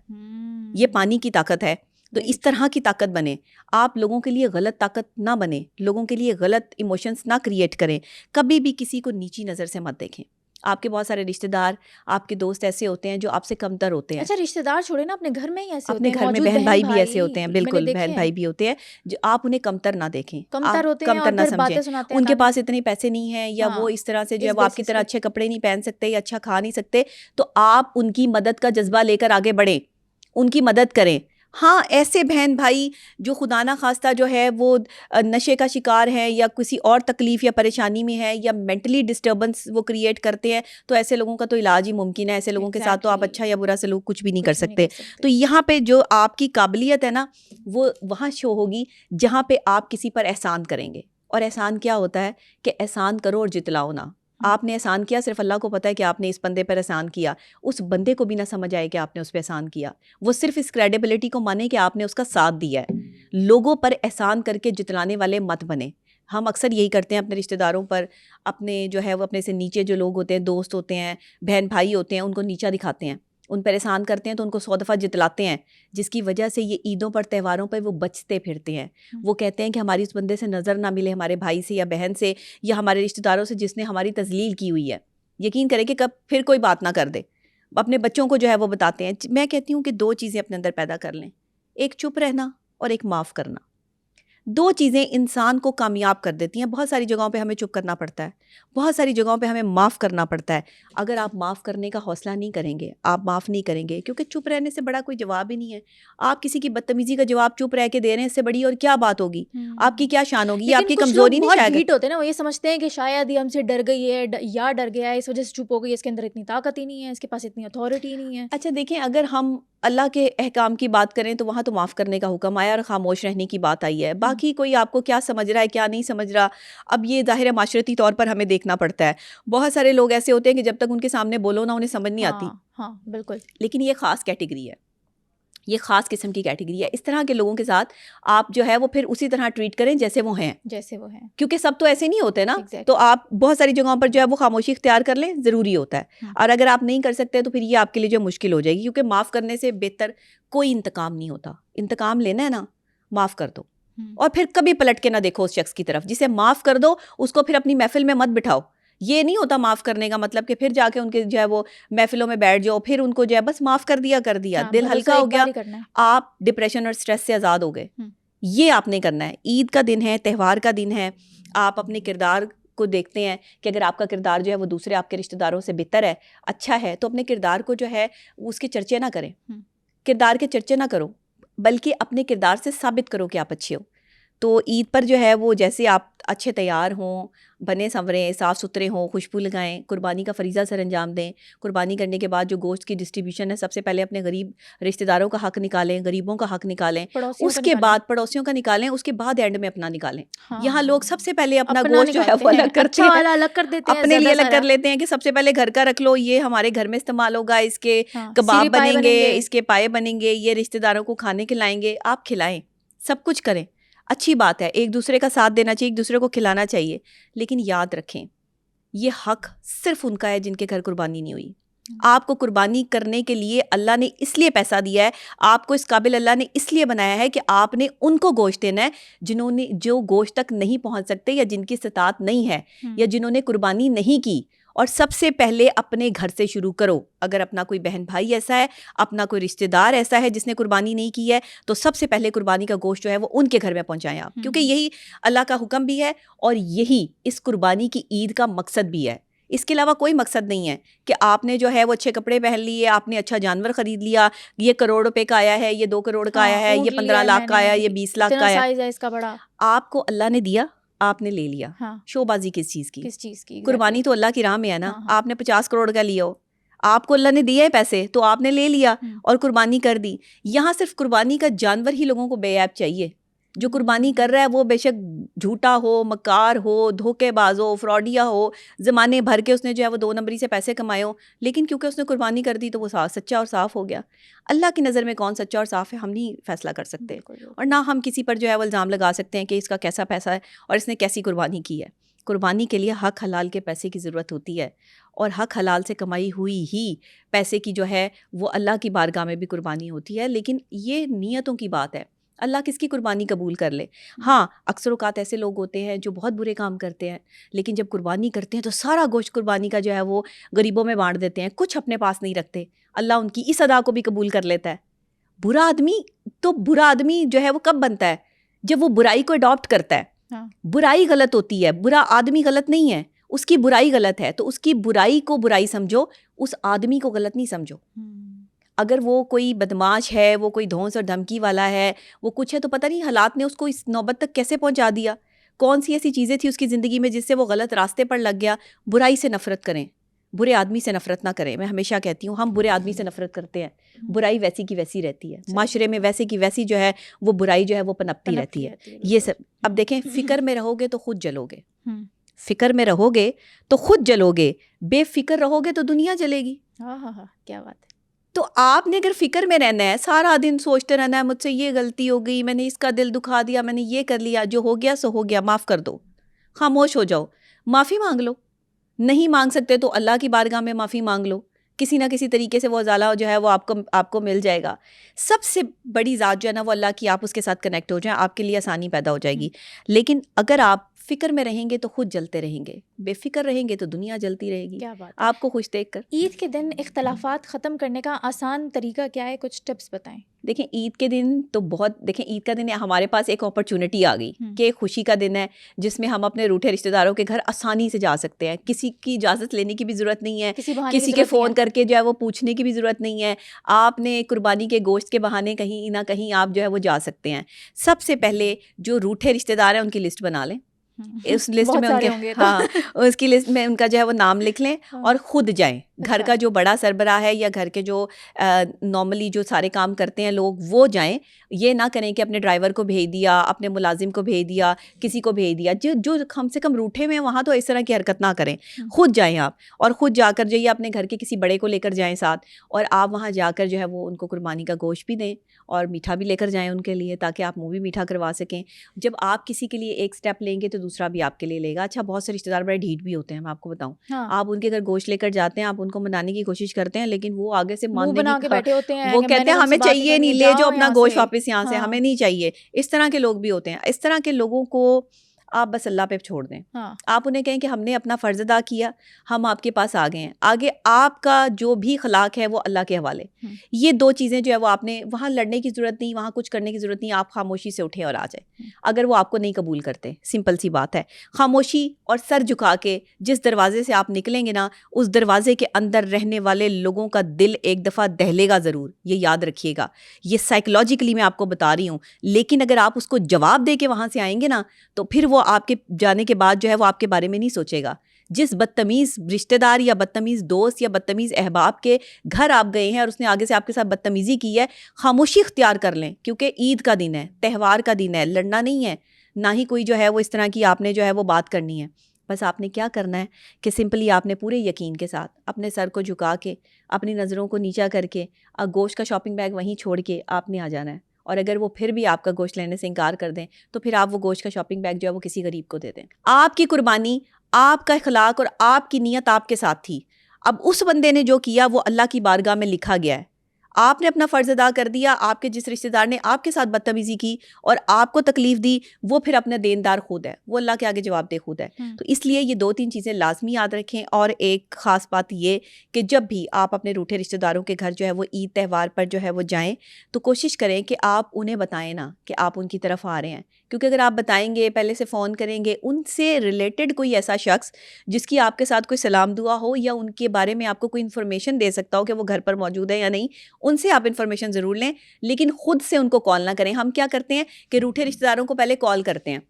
ये पानी की ताकत है। तो इस तरह की ताकत बने। आप लोगों के लिए गलत ताकत ना बने, लोगों के लिए गलत इमोशंस ना क्रिएट करें। कभी भी किसी को नीची नज़र से मत देखें। आपके बहुत सारे रिश्तेदार, आपके दोस्त ऐसे होते हैं जो आपसे कमतर होते हैं। अच्छा, रिश्तेदार छोड़े ना, अपने घर में ही ऐसे अपने होते हैं, घर में मौजूद बहन भाई भी ऐसे होते हैं, मैंने बिल्कुल देखे बहन हैं। भाई भी होते हैं, जो आप उन्हें कमतर ना देखें, कमतर आप होते हैं कमतर और ना फिर बातें समझें। सुनाते हैं उनके नानी। पास इतने पैसे नहीं हैं, या वो हाँ, इस तरह से जो है इस वो आपकी बेसिस तरह पे। अच्छे कपड़े नहीं पहन सकते या अच्छा खा नहीं सकते, तो आप उनकी मदद का जज्बा लेकर आगे बढ़ें, उनकी मदद करें। हाँ, ऐसे बहन भाई जो खुदा ना खास्ता जो है वो नशे का शिकार हैं, या किसी और तकलीफ़ या परेशानी में है, या मेंटली डिस्टर्बेंस वो क्रिएट करते हैं, तो ऐसे लोगों का तो इलाज ही मुमकिन है। ऐसे लोगों के साथ तो आप अच्छा या बुरा सलूक कुछ भी नहीं कर सकते। तो यहाँ पे जो आपकी काबिलियत है ना, वो वहाँ शो होगी जहाँ पे आप किसी पर एहसान करेंगे। और एहसान क्या होता है कि एहसान करो और जितलाओ ना। आपने एहसान किया, सिर्फ अल्लाह को पता है कि आपने इस बंदे पर एहसान किया, उस बंदे को भी ना समझ आए कि आपने उस पर एहसान किया। वो सिर्फ इस क्रेडिबिलिटी को माने कि आपने उसका साथ दिया है। लोगों पर एहसान करके जितलाने वाले मत बने। हम अक्सर यही करते हैं अपने रिश्तेदारों पर, अपने जो है वो अपने से नीचे जो लोग होते हैं, दोस्त होते हैं, बहन भाई होते हैं, उनको नीचा दिखाते हैं, उन पर एहसान करते हैं, तो उनको 100 दफ़ा जितलाते हैं, जिसकी वजह से ये ईदों पर, त्यौहारों पर वो बचते फिरते हैं। वो कहते हैं कि हमारी उस बंदे से नज़र ना मिले, हमारे भाई से या बहन से या हमारे रिश्तेदारों से जिसने हमारी तजलील की हुई है। यकीन करें कि कब फिर कोई बात ना कर दे। अपने बच्चों को जो है वो बताते हैं। मैं कहती हूँ कि 2 चीज़ें अपने अंदर पैदा कर लें, एक चुप रहना और एक माफ़ करना। 2 चीज़ें इंसान को कामयाब कर देती हैं। बहुत सारी जगहों पे हमें चुप करना पड़ता है, बहुत सारी जगहों पे हमें माफ़ करना पड़ता है। अगर आप माफ़ करने का हौसला नहीं करेंगे, आप माफ़ नहीं करेंगे, क्योंकि चुप रहने से बड़ा कोई जवाब ही नहीं है। आप किसी की बदतमीज़ी का जवाब चुप रह के दे रहे हैं, इससे बड़ी और क्या बात होगी? आपकी क्या शान होगी? ये आपकी कमज़ोरी नहीं शायद। ढीठ होते हैं ना, वो ये समझते हैं कि शायद ये हमसे डर गई है या डर गया है, इस वजह से चुप हो गई, इसके अंदर इतनी ताकत ही नहीं है, इसके पास इतनी अथॉरिटी नहीं है। अच्छा देखें, अगर हम अल्लाह के अहकाम की बात करें तो वहाँ तो माफ़ करने का हुक्म आया और खामोश रहने की बात आई है। बाकी कोई आपको क्या समझ रहा है, क्या नहीं समझ रहा, अब ये ज़ाहिर है माशरती तौर पर हमें देखना पड़ता है। बहुत सारे लोग ऐसे होते हैं कि जब तक उनके सामने बोलो ना, उन्हें समझ नहीं आती। हाँ, बिल्कुल। लेकिन ये ख़ास कैटेगरी है, ये ख़ास किस्म की कैटेगरी है। इस तरह के लोगों के साथ आप जो है वो फिर उसी तरह ट्रीट करें जैसे वो हैं, क्योंकि सब तो ऐसे नहीं होते ना। तो आप बहुत सारी जगहों पर जो है वो खामोशी इख्तियार कर लें, ज़रूरी होता है। और अगर आप नहीं कर सकते तो फिर ये आपके लिए जो मुश्किल हो जाएगी, क्योंकि माफ़ करने से बेहतर कोई इंतकाम नहीं होता। इंतकाम लेना है ना, माफ़ कर दो, और फिर कभी पलट के ना देखो उस शख्स की तरफ। जिसे माफ़ कर दो उसको फिर अपनी महफिल में मत बिठाओ। ये नहीं होता माफ़ करने का मतलब कि फिर जाके उनके जो है वो महफिलों में बैठ जाओ, फिर उनको जो है बस माफ़ कर दिया, दिल हल्का हो गया, आप डिप्रेशन और स्ट्रेस से आज़ाद हो गए। ये आपने करना है। ईद का दिन है, त्यौहार का दिन है, आप अपने किरदार को देखते हैं कि अगर आपका किरदार जो है वो दूसरे आपके रिश्तेदारों से बेहतर है, अच्छा है, तो अपने किरदार को जो है उसके चर्चे ना करें, किरदार के चर्चे ना करो, बल्कि अपने किरदार से साबित करो कि आप अच्छे हो। तो ईद पर जो है वो जैसे आप अच्छे तैयार हों, बने संवरें, साफ़ सुथरे हों, खुशबू लगाएं, कुर्बानी का फ़रीज़ा सर अंजाम दें। कुर्बानी करने के बाद जो गोश्त की डिस्ट्रीब्यूशन है, सबसे पहले अपने गरीब रिश्तेदारों का हक़ निकालें, गरीबों का हक़ निकालें, उसके बाद पड़ोसियों का निकालें, उसके बाद एंड में अपना निकालें। यहाँ लोग सबसे पहले अपना गोश्त जो है वो अलग करते हैं, अलग कर देते हैं, अपने लिए अलग कर लेते हैं कि सबसे पहले घर का रख लो, ये हमारे घर में इस्तेमाल होगा, इसके कबाब बनेंगे, इसके पाए बनेंगे, ये रिश्तेदारों को खाने खिलाएंगे। आप खिलाएं, सब कुछ करें, अच्छी बात है, एक दूसरे का साथ देना चाहिए, एक दूसरे को खिलाना चाहिए, लेकिन याद रखें ये हक सिर्फ उनका है जिनके घर कुर्बानी नहीं हुई। आपको कुर्बानी करने के लिए अल्लाह ने इसलिए पैसा दिया है, आपको इस काबिल अल्लाह ने इसलिए बनाया है कि आपने उनको गोश्त देना है जिन्होंने जो गोश्त तक नहीं पहुंच सकते, या जिनकी इस्तात नहीं है, या जिन्होंने कुर्बानी नहीं की। और सबसे पहले अपने घर से शुरू करो। अगर अपना कोई बहन भाई ऐसा है, अपना कोई रिश्तेदार ऐसा है जिसने कुर्बानी नहीं की है, तो सबसे पहले कुर्बानी का गोश्त जो है वो उनके घर में पहुंचाएं आप, क्योंकि यही अल्लाह का हुक्म भी है और यही इस कुर्बानी की ईद का मकसद भी है इसके अलावा कोई मकसद नहीं है कि आपने जो है वो अच्छे कपड़े पहन लिए, आपने अच्छा जानवर खरीद लिया, ये करोड़ रुपए का आया है, ये 2 करोड़ का आया है, ये 15 लाख का आया है, ये 20 लाख का आया है। साइज है इसका बड़ा। आपको अल्लाह ने दिया, आपने ले लिया। हाँ, शोबाजी किस चीज़ की? किस चीज की? कुर्बानी तो अल्लाह की राह में है ना। हाँ, हाँ। आपने 50 करोड़ का लिया हो, आपको अल्लाह ने दिए पैसे तो आपने ले लिया और कुर्बानी कर दी। यहाँ सिर्फ कुर्बानी का जानवर ही लोगों को बेऐब चाहिए। जो कुर्बानी कर रहा है वो बेशक झूठा हो, मकार हो, धोखेबाज हो, फ्रॉडिया हो, ज़माने भर के उसने जो है वो 2 नंबरी से पैसे कमाए हो, लेकिन क्योंकि उसने कुर्बानी कर दी तो वो सच्चा और साफ़ हो गया। अल्लाह की नज़र में कौन सच्चा और साफ़ है हम नहीं फैसला कर सकते, और ना हम किसी पर जो है वो इल्ज़ाम लगा सकते हैं कि इसका कैसा पैसा है और इसने कैसी कुर्बानी की है। कुर्बानी के लिए हक हलाल के पैसे की ज़रूरत होती है, और हक हलाल से कमाई हुई ही पैसे की जो है वो अल्लाह की बारगाह में भी कुर्बानी होती है। लेकिन ये नीयतों की बात है, अल्लाह किसकी कुर्बानी कबूल कर ले। हाँ, अक्सर औक़ात ऐसे लोग होते हैं जो बहुत बुरे काम करते हैं, लेकिन जब कुर्बानी करते हैं तो सारा गोश्त कुर्बानी का जो है वो गरीबों में बांट देते हैं, कुछ अपने पास नहीं रखते। अल्लाह उनकी इस अदा को भी कबूल कर लेता है। बुरा आदमी जो है वो कब बनता है? जब वो बुराई को अडॉप्ट करता है। हाँ। बुराई गलत होती है, बुरा आदमी गलत नहीं है, उसकी बुराई गलत है, तो उसकी बुराई को बुराई समझो, उस आदमी को गलत नहीं समझो। अगर वो कोई बदमाश है, वो कोई धौंस और धमकी वाला है, वो कुछ है, तो पता नहीं हालात ने उसको इस नौबत तक कैसे पहुंचा दिया। कौन सी ऐसी चीज़ें थी उसकी ज़िंदगी में जिससे वो गलत रास्ते पर लग गया। बुराई से नफ़रत करें, बुरे आदमी से नफ़रत ना करें। मैं हमेशा कहती हूँ हम बुरे आदमी से नफ़रत करते हैं, बुराई वैसी की वैसी रहती है, माशरे में वैसे की वैसी जो है वो बुराई जो है वो पनपती रहती है। ये सब अब देखें, फ़िक्र में रहोगे तो खुद जलोगे, फ़िक्र में रहोगे तो खुद जलोगे, बेफ़िक्र रहोगे तो दुनिया जलेगी। हाँ, क्या बात है। तो आपने अगर फ़िक्र में रहना है, सारा दिन सोचते रहना है मुझसे ये गलती हो गई, मैंने इसका दिल दुखा दिया, मैंने ये कर लिया, जो हो गया सो हो गया, माफ़ कर दो, खामोश हो जाओ, माफ़ी मांग लो। नहीं मांग सकते तो अल्लाह की बारगाह में माफ़ी मांग लो, किसी ना किसी तरीके से वो उजाला जो है वो आपको मिल जाएगा। सबसे बड़ी ज़ात जो है ना वो अल्लाह की, आप उसके साथ कनेक्ट हो जाएं, आपके लिए आसानी पैदा हो जाएगी। लेकिन अगर आप फ़िक्र में रहेंगे तो खुद जलते रहेंगे, बेफ़िक्र रहेंगे तो दुनिया जलती रहेगी। क्या बात, आपको खुश देख कर। ईद के दिन इख्तलाफात ख़त्म करने का आसान तरीका क्या है? कुछ टिप्स बताएं। देखें, ईद के दिन तो ईद का दिन हमारे पास एक अपॉर्चुनिटी आ गई कि खुशी का दिन है जिसमें हम अपने रूठे रिश्तेदारों के घर आसानी से जा सकते हैं। किसी की इजाज़त लेने की भी ज़रूरत नहीं है, किसी के फ़ोन करके जो है वो पूछने की भी ज़रूरत नहीं है। आपने कुर्बानी के गोश्त के बहाने कहीं ना कहीं आप जो है वो जा सकते हैं। सबसे पहले जो रूठे रिश्तेदार हैं उनकी लिस्ट बना लें, उस लिस्ट में उनके उसकी लिस्ट में उनका जो है वो नाम लिख लें और ख़ुद जाएं। घर का जो बड़ा सरबराह है या घर के जो नॉर्मली जो सारे काम करते हैं लोग, वो जाएं। ये ना करें कि अपने ड्राइवर को भेज दिया, अपने मुलाजिम को भेज दिया, किसी को भेज दिया। जो कम से कम रूठे में वहाँ तो इस तरह की हरकत ना करें। ख़ुद जाएं आप, और ख़ुद जाकर जाइए, अपने घर के किसी बड़े को लेकर जाएं साथ, और आप वहाँ जाकर जो है वो उनको कुर्बानी का गोश्त भी दें और मीठा भी लेकर जाएं उनके लिए, ताकि आप मुँह भी मीठा करवा सकें। जब आप किसी के लिए एक स्टेप लेंगे तो दूसरा भी आपके लिए लेगा। अच्छा, बहुत से रिश्तेदार बड़े ढीठ भी होते हैं, मैं आपको बताऊँ। आप उनके घर गोश्त लेकर जाते हैं, आप उनको मनाने की कोशिश करते हैं, लेकिन वो आगे से मानने की बैठे होते हैं। वो कहते हैं हमें चाहिए नहीं, ले जाओ अपना गोश्त वापस यहाँ से, हमें नहीं चाहिए। इस तरह के लोग भी होते हैं। इस तरह के लोगों को आप बस अल्लाह पे छोड़ दें। आप उन्हें कहें कि हमने अपना फ़र्ज़ अदा किया, हम आपके पास आ गए हैं, आगे आपका जो भी खलाक है वो अल्लाह के हवाले। ये 2 चीज़ें जो है वो आपने, वहाँ लड़ने की ज़रूरत नहीं, वहाँ कुछ करने की ज़रूरत नहीं। आप खामोशी से उठें और आ जाए। अगर वो आपको नहीं कबूल करते, सिंपल सी बात है, खामोशी और सर झुका के जिस दरवाजे से आप निकलेंगे ना, उस दरवाजे के अंदर रहने वाले लोगों का दिल एक दफ़ा दहलेगा ज़रूर, ये याद रखिएगा। ये साइकोलॉजिकली मैं आपको बता रही हूँ। लेकिन अगर आप उसको जवाब दे के वहाँ से आएंगे ना, तो फिर वो आपके जाने के बाद जो है वो आपके बारे में नहीं सोचेगा। जिस बदतमीज़ रिश्तेदार या बदतमीज़ दोस्त या बदतमीज़ अहबाब के घर आप गए हैं और उसने आगे से आपके साथ बदतमीज़ी की है, खामोशी इख्तियार कर लें, क्योंकि ईद का दिन है, त्यौहार का दिन है, लड़ना नहीं है, ना ही कोई जो है वो इस तरह की आपने जो है वो बात करनी है। बस आपने क्या करना है कि सिंपली आपने पूरे यकीन के साथ अपने सर को झुका के, अपनी नज़रों को नीचा करके, गोश्त का शॉपिंग बैग वहीं छोड़ के आपने आ जाना है। और अगर वो फिर भी आपका गोश्त लेने से इनकार कर दें, तो फिर आप वो गोश्त का शॉपिंग बैग जो है वो किसी गरीब को दे दें। आपकी कुर्बानी, आपका इखलाक और आपकी नीयत आपके साथ थी। अब उस बंदे ने जो किया वो अल्लाह की बारगाह में लिखा गया है। आपने अपना फ़र्ज़ अदा कर दिया। आपके जिस रिश्तेदार ने आपके साथ बदतमीज़ी की और आपको तकलीफ़ दी, वो फिर अपना देनदार खुद है, वो अल्लाह के आगे जवाबदेह खुद है। तो इसलिए ये 2-3 चीज़ें लाजमी याद रखें। और एक ख़ास बात ये कि जब भी आप अपने रूठे रिश्तेदारों के घर जो है वो ईद त्यौहार पर जो है वो जाएँ, तो कोशिश करें कि आप उन्हें बताएं ना कि आप उनकी तरफ आ रहे हैं, क्योंकि अगर आप बताएंगे, पहले से फ़ोन करेंगे, उनसे रिलेटेड कोई ऐसा शख्स जिसकी आपके साथ कोई सलाम दुआ हो या उनके बारे में आपको कोई इन्फॉर्मेशन दे सकता हो कि वो घर पर मौजूद है या नहीं, उनसे आप इन्फॉर्मेशन ज़रूर लें, लेकिन ख़ुद से उनको कॉल ना करें। हम क्या करते हैं कि रूठे रिश्तेदारों को पहले कॉल करते हैं,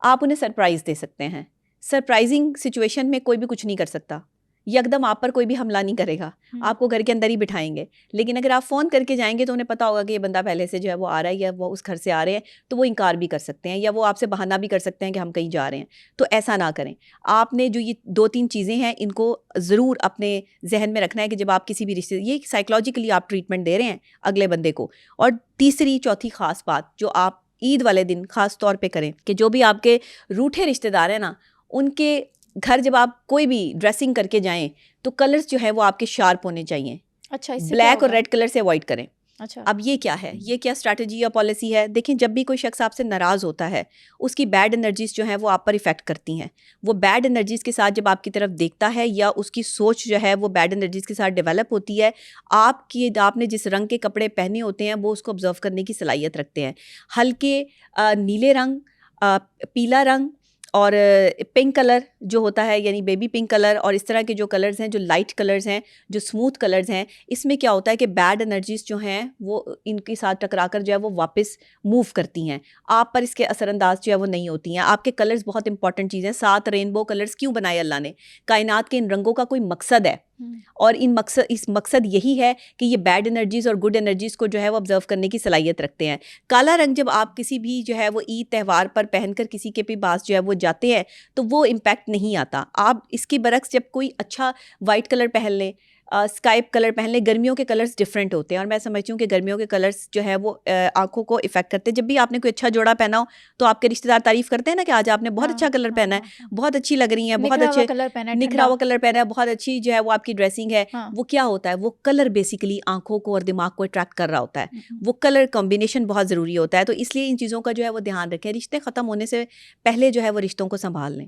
आप उन्हें सरप्राइज़ दे सकते हैं। सरप्राइजिंग सिचुएशन में कोई भी कुछ नहीं कर सकता, यकदम आप पर कोई भी हमला नहीं करेगा, आपको घर के अंदर ही बिठाएंगे। लेकिन अगर आप फ़ोन करके जाएंगे तो उन्हें पता होगा कि ये बंदा पहले से जो है वो आ रहा है या वो उस घर से आ रहे हैं, तो वो इनकार भी कर सकते हैं या वो आपसे बहाना भी कर सकते हैं कि हम कहीं जा रहे हैं। तो ऐसा ना करें। आपने जो ये 2-3 चीज़ें हैं इनको ज़रूर अपने जहन में रखना है कि जब आप किसी भी रिश्ते, ये साइकोलॉजिकली आप ट्रीटमेंट दे रहे हैं अगले बंदे को। और तीसरी चौथी ख़ास बात जो आप ईद वाले दिन ख़ास तौर पे करें कि जो भी आपके रूठे रिश्तेदार हैं ना, उनके घर जब आप कोई भी ड्रेसिंग करके जाएं तो कलर्स जो है वो आपके शार्प होने चाहिए। अच्छा, इससे ब्लैक और रेड कलर से अवॉइड करें। अच्छा, अब ये क्या है, ये क्या स्ट्रैटेजी या पॉलिसी है? देखें, जब भी कोई शख्स आपसे नाराज़ होता है, उसकी बैड एनर्जीज जो है वो आप पर इफ़ेक्ट करती हैं। वो बैड एनर्जीज़ के साथ जब आपकी तरफ देखता है या उसकी सोच जो है वो बैड एनर्जीज़ के साथ डेवलप होती है, आपने जिस रंग के कपड़े पहने होते हैं वो उसको ऑब्जर्व करने की सलाहियत रखते हैं। हल्के नीले रंग, पीला रंग और पिंक कलर जो होता है, यानी बेबी पिंक कलर, और इस तरह के जो कलर्स हैं, जो लाइट कलर्स हैं, जो स्मूथ कलर्स हैं, इसमें क्या होता है कि बैड एनर्जीज जो हैं वो इनके साथ टकराकर जो है वो वापस मूव करती हैं, आप पर इसके असरअंदाज जो है वो नहीं होती हैं। आपके कलर्स बहुत इंपॉर्टेंट चीज़ हैं। 7 रेनबो कलर्स क्यों बनाए अल्लाह ने? कायनात के इन रंगों का कोई मकसद है, और इस मकसद यही है कि ये बैड एनर्जीज़ और गुड एनर्जीज़ को जो है वो ऑब्जर्व करने की सलाहियत रखते हैं। काला रंग जब आप किसी भी जो है वो ईद त्यौहार पर पहनकर किसी के भी पास जो है वो जाते हैं तो वो इम्पैक्ट नहीं आता। आप इसकी बरक्स जब कोई अच्छा वाइट कलर पहन लें, स्काइप कलर पहन लें, गर्मियों के कलर्स डिफरेंट होते हैं और मैं समझती हूँ कि गर्मियों के कलर्स जो है वो आंखों को इफेक्ट करते हैं। जब भी आपने कोई अच्छा जोड़ा पहना हो तो आपके रिश्तेदार तारीफ करते हैं ना कि आज आपने बहुत अच्छा कलर पहना है, बहुत अच्छी लग रही हैं, बहुत अच्छे निखरा हुआ कलर पहना है, बहुत अच्छी जो है वो आपकी ड्रेसिंग है। वो क्या होता है, वो कलर बेसिकली आंखों को और दिमाग को अट्रैक्ट कर रहा होता है। वो कलर कॉम्बिनेशन बहुत ज़रूरी होता है। तो इसलिए इन चीज़ों का जो है वो ध्यान रखें। रिश्ते ख़त्म होने से पहले जो है वो रिश्तों को संभाल लें।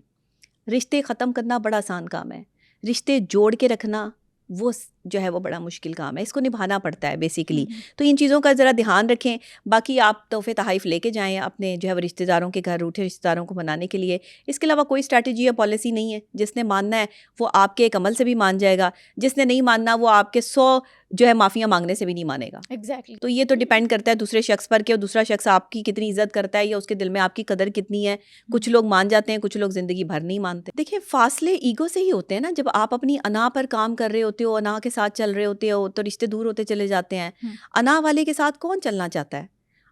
रिश्ते ख़त्म करना बड़ा आसान काम है, रिश्ते जोड़ के रखना वो जो है वो बड़ा मुश्किल काम है, इसको निभाना पड़ता है बेसिकली। तो इन चीज़ों का ज़रा ध्यान रखें। बाकी आप तोहफ़े तहाइफ लेके जाएं अपने जो है वो रिश्तेदारों के घर, रूठे रिश्तेदारों को मनाने के लिए। इसके अलावा कोई स्ट्रैटेजी या पॉलिसी नहीं है। जिसने मानना है वो आपके एक अमल से भी मान जाएगा, जिसने नहीं मानना वो आपके 100 जो है माफ़ियाँ मांगने से भी नहीं मानेगा। एग्जैक्टली। तो ये तो डिपेंड करता है दूसरे शख्स पर कि दूसरा शख्स आपकी कितनी इज्जत करता है या उसके दिल में आपकी कदर कितनी है। कुछ लोग मान जाते हैं, कुछ लोग ज़िंदगी भर नहीं मानते। देखिए, फासले ईगो से ही होते हैं ना। जब आप अपनी अना पर काम कर रहे होते हो, अना के साथ चल रहे होते हो, तो रिश्ते दूर होते चले जाते हैं। अना वाले के साथ कौन चलना चाहता है?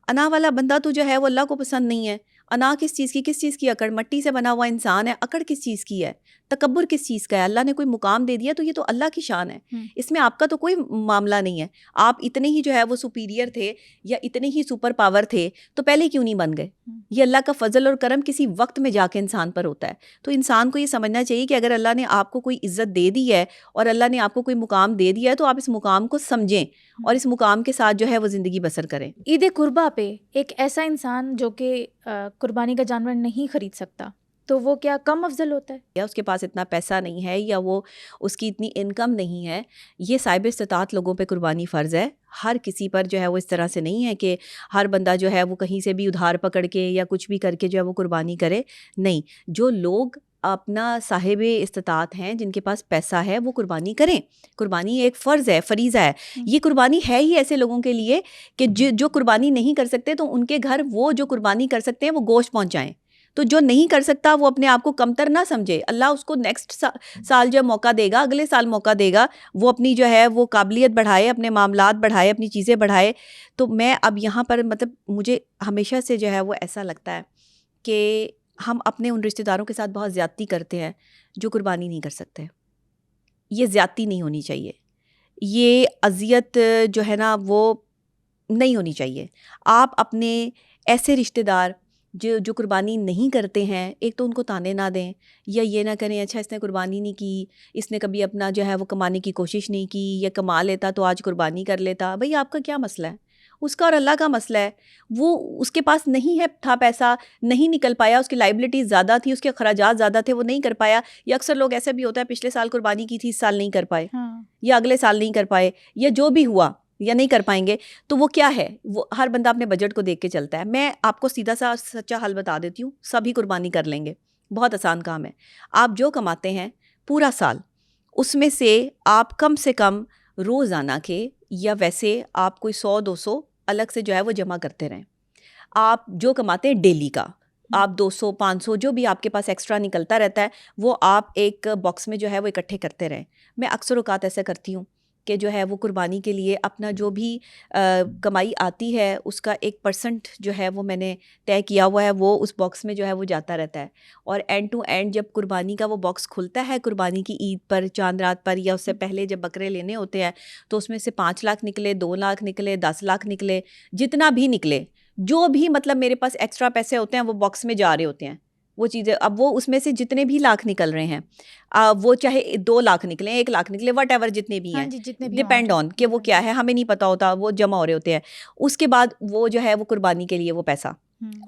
अना वाला बंदा तो जो है वो अल्लाह को पसंद नहीं है। अना किस चीज़ की अकड़, मिट्टी से बना हुआ इंसान है, अकड़ किस चीज़ की है, तकब्बुर किस चीज़ का है? अल्लाह ने कोई मुकाम दे दिया तो ये तो अल्लाह की शान है, इसमें आपका तो कोई मामला नहीं है। आप इतने ही जो है वो सुपीरियर थे या इतने ही सुपर पावर थे तो पहले क्यों नहीं बन गए? ये अल्लाह का फजल और करम किसी वक्त में जाके इंसान पर होता है। तो इंसान को ये समझना चाहिए कि अगर अल्लाह ने आपको कोई इज्जत दे दी है और अल्लाह ने आपको कोई मुकाम दे दिया है तो आप इस मुकाम को समझें और इस मुकाम के साथ जो है वो ज़िंदगी बसर करें। ईद कुर्बा पे एक ऐसा इंसान जो कि कुर्बानी का जानवर नहीं खरीद सकता, तो वो क्या कम अफजल होता है? या उसके पास इतना पैसा नहीं है या वो उसकी इतनी इनकम नहीं है। ये साहिब इस्तिताअत लोगों पे कुर्बानी फ़र्ज़ है। हर किसी पर जो है वो इस तरह से नहीं है कि हर बंदा जो है वो कहीं से भी उधार पकड़ के या कुछ भी करके जो है वो कुर्बानी करे। नहीं, जो लोग अपना साहिब इस्तिताअत हैं, जिनके पास पैसा है, वो कुर्बानी करें। कुर्बानी एक फ़र्ज़ है, फ़रीज़ा है। ये कुर्बानी है ही ऐसे लोगों के लिए कि जो कुर्बानी नहीं कर सकते तो उनके घर वो जो कुर्बानी कर सकते हैं वो गोश्त पहुँचाएँ। तो जो नहीं कर सकता वो अपने आप को कमतर ना समझे। अल्लाह उसको नेक्स्ट साल जो मौका देगा, अगले साल मौका देगा, वो अपनी जो है वो काबिलियत बढ़ाए, अपने मामलात बढ़ाए, अपनी चीज़ें बढ़ाए। तो मैं अब यहाँ पर मतलब मुझे हमेशा से जो है वो ऐसा लगता है कि हम अपने उन रिश्तेदारों के साथ बहुत ज़्यादती करते हैं जो कुर्बानी नहीं कर सकते। ये ज़्यादती नहीं होनी चाहिए, ये अज़ियत जो है ना वो नहीं होनी चाहिए। आप अपने ऐसे रिश्तेदार जो कुर्बानी नहीं करते हैं, एक तो उनको ताने ना दें या ये ना करें अच्छा इसने कुर्बानी नहीं की, इसने कभी अपना जो है वो कमाने की कोशिश नहीं की, या कमा लेता तो आज कुर्बानी कर लेता। भाई आपका क्या मसला है? उसका और अल्लाह का मसला है। वो उसके पास नहीं है था पैसा, नहीं निकल पाया, उसकी लाइबिलिटीज़ ज़्यादा थी, उसके खराजात ज़्यादा थे, वो नहीं कर पाया। या अक्सर लोग ऐसा भी होता है पिछले साल कुर्बानी की थी, इस साल नहीं कर पाए, या अगले साल नहीं कर पाए, या जो भी हुआ या नहीं कर पाएंगे, तो वो क्या है, वो हर बंदा अपने बजट को देख के चलता है। मैं आपको सीधा सा सच्चा हल बता देती हूँ, सभी कुर्बानी कर लेंगे, बहुत आसान काम है। आप जो कमाते हैं पूरा साल, उसमें से आप कम से कम रोज़ाना के या वैसे आप कोई 100-200 अलग से जो है वो जमा करते रहें। आप जो कमाते हैं डेली का, आप 200-500 जो भी आपके पास एक्स्ट्रा निकलता रहता है, वो आप एक बॉक्स में जो है वो इकट्ठे करते रहें। मैं अक्सर औकात ऐसा करती हूँ कि जो है वो कुर्बानी के लिए अपना जो भी कमाई आती है उसका 1% जो है वो मैंने तय किया हुआ है, वो उस बॉक्स में जो है वो जाता रहता है। और एंड टू एंड जब कुर्बानी का वो बॉक्स खुलता है, कुर्बानी की ईद पर, चांद रात पर या उससे पहले जब बकरे लेने होते हैं, तो उसमें से 5 लाख निकले, 2 लाख निकले, 10 लाख निकले, जितना भी निकले, जो भी मतलब मेरे पास एक्स्ट्रा पैसे होते हैं वो बॉक्स में जा रहे होते हैं वो चीज़ें। अब वो उसमें से जितने भी लाख निकल रहे हैं, वो चाहे 2 लाख निकले, 1 लाख निकले, वट एवर जितने भी हाँ हैं, जी, जितने भी डिपेंड ऑन कि वो क्या है, हमें नहीं पता होता, वो जमा हो रहे होते हैं। उसके बाद वो जो है वो कुर्बानी के लिए वो पैसा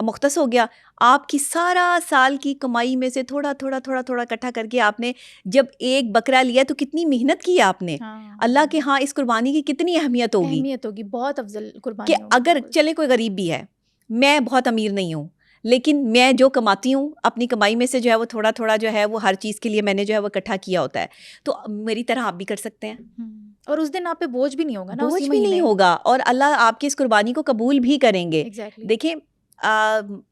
मुख्तस हो गया। आपकी सारा साल की कमाई में से थोड़ा थोड़ा थोड़ा थोड़ा इकट्ठा करके आपने जब एक बकरा लिया तो कितनी मेहनत की आपने, अल्लाह के हाँ इस कुर्बानी की कितनी अहमियत होगी, बहुत अफजल कि कुर्बानी होगी। अगर चले कोई गरीब भी है, मैं बहुत अमीर नहीं हूँ, लेकिन मैं जो कमाती हूँ अपनी कमाई में से जो है वो थोड़ा थोड़ा जो है वो हर चीज़ के लिए मैंने जो है वो इकट्ठा किया होता है, तो मेरी तरह आप भी कर सकते हैं। और उस दिन आप पे बोझ भी नहीं होगा ना, बोझ भी नहीं होगा, और अल्लाह आपकी इस कुर्बानी को कबूल भी करेंगे। Exactly. देखिए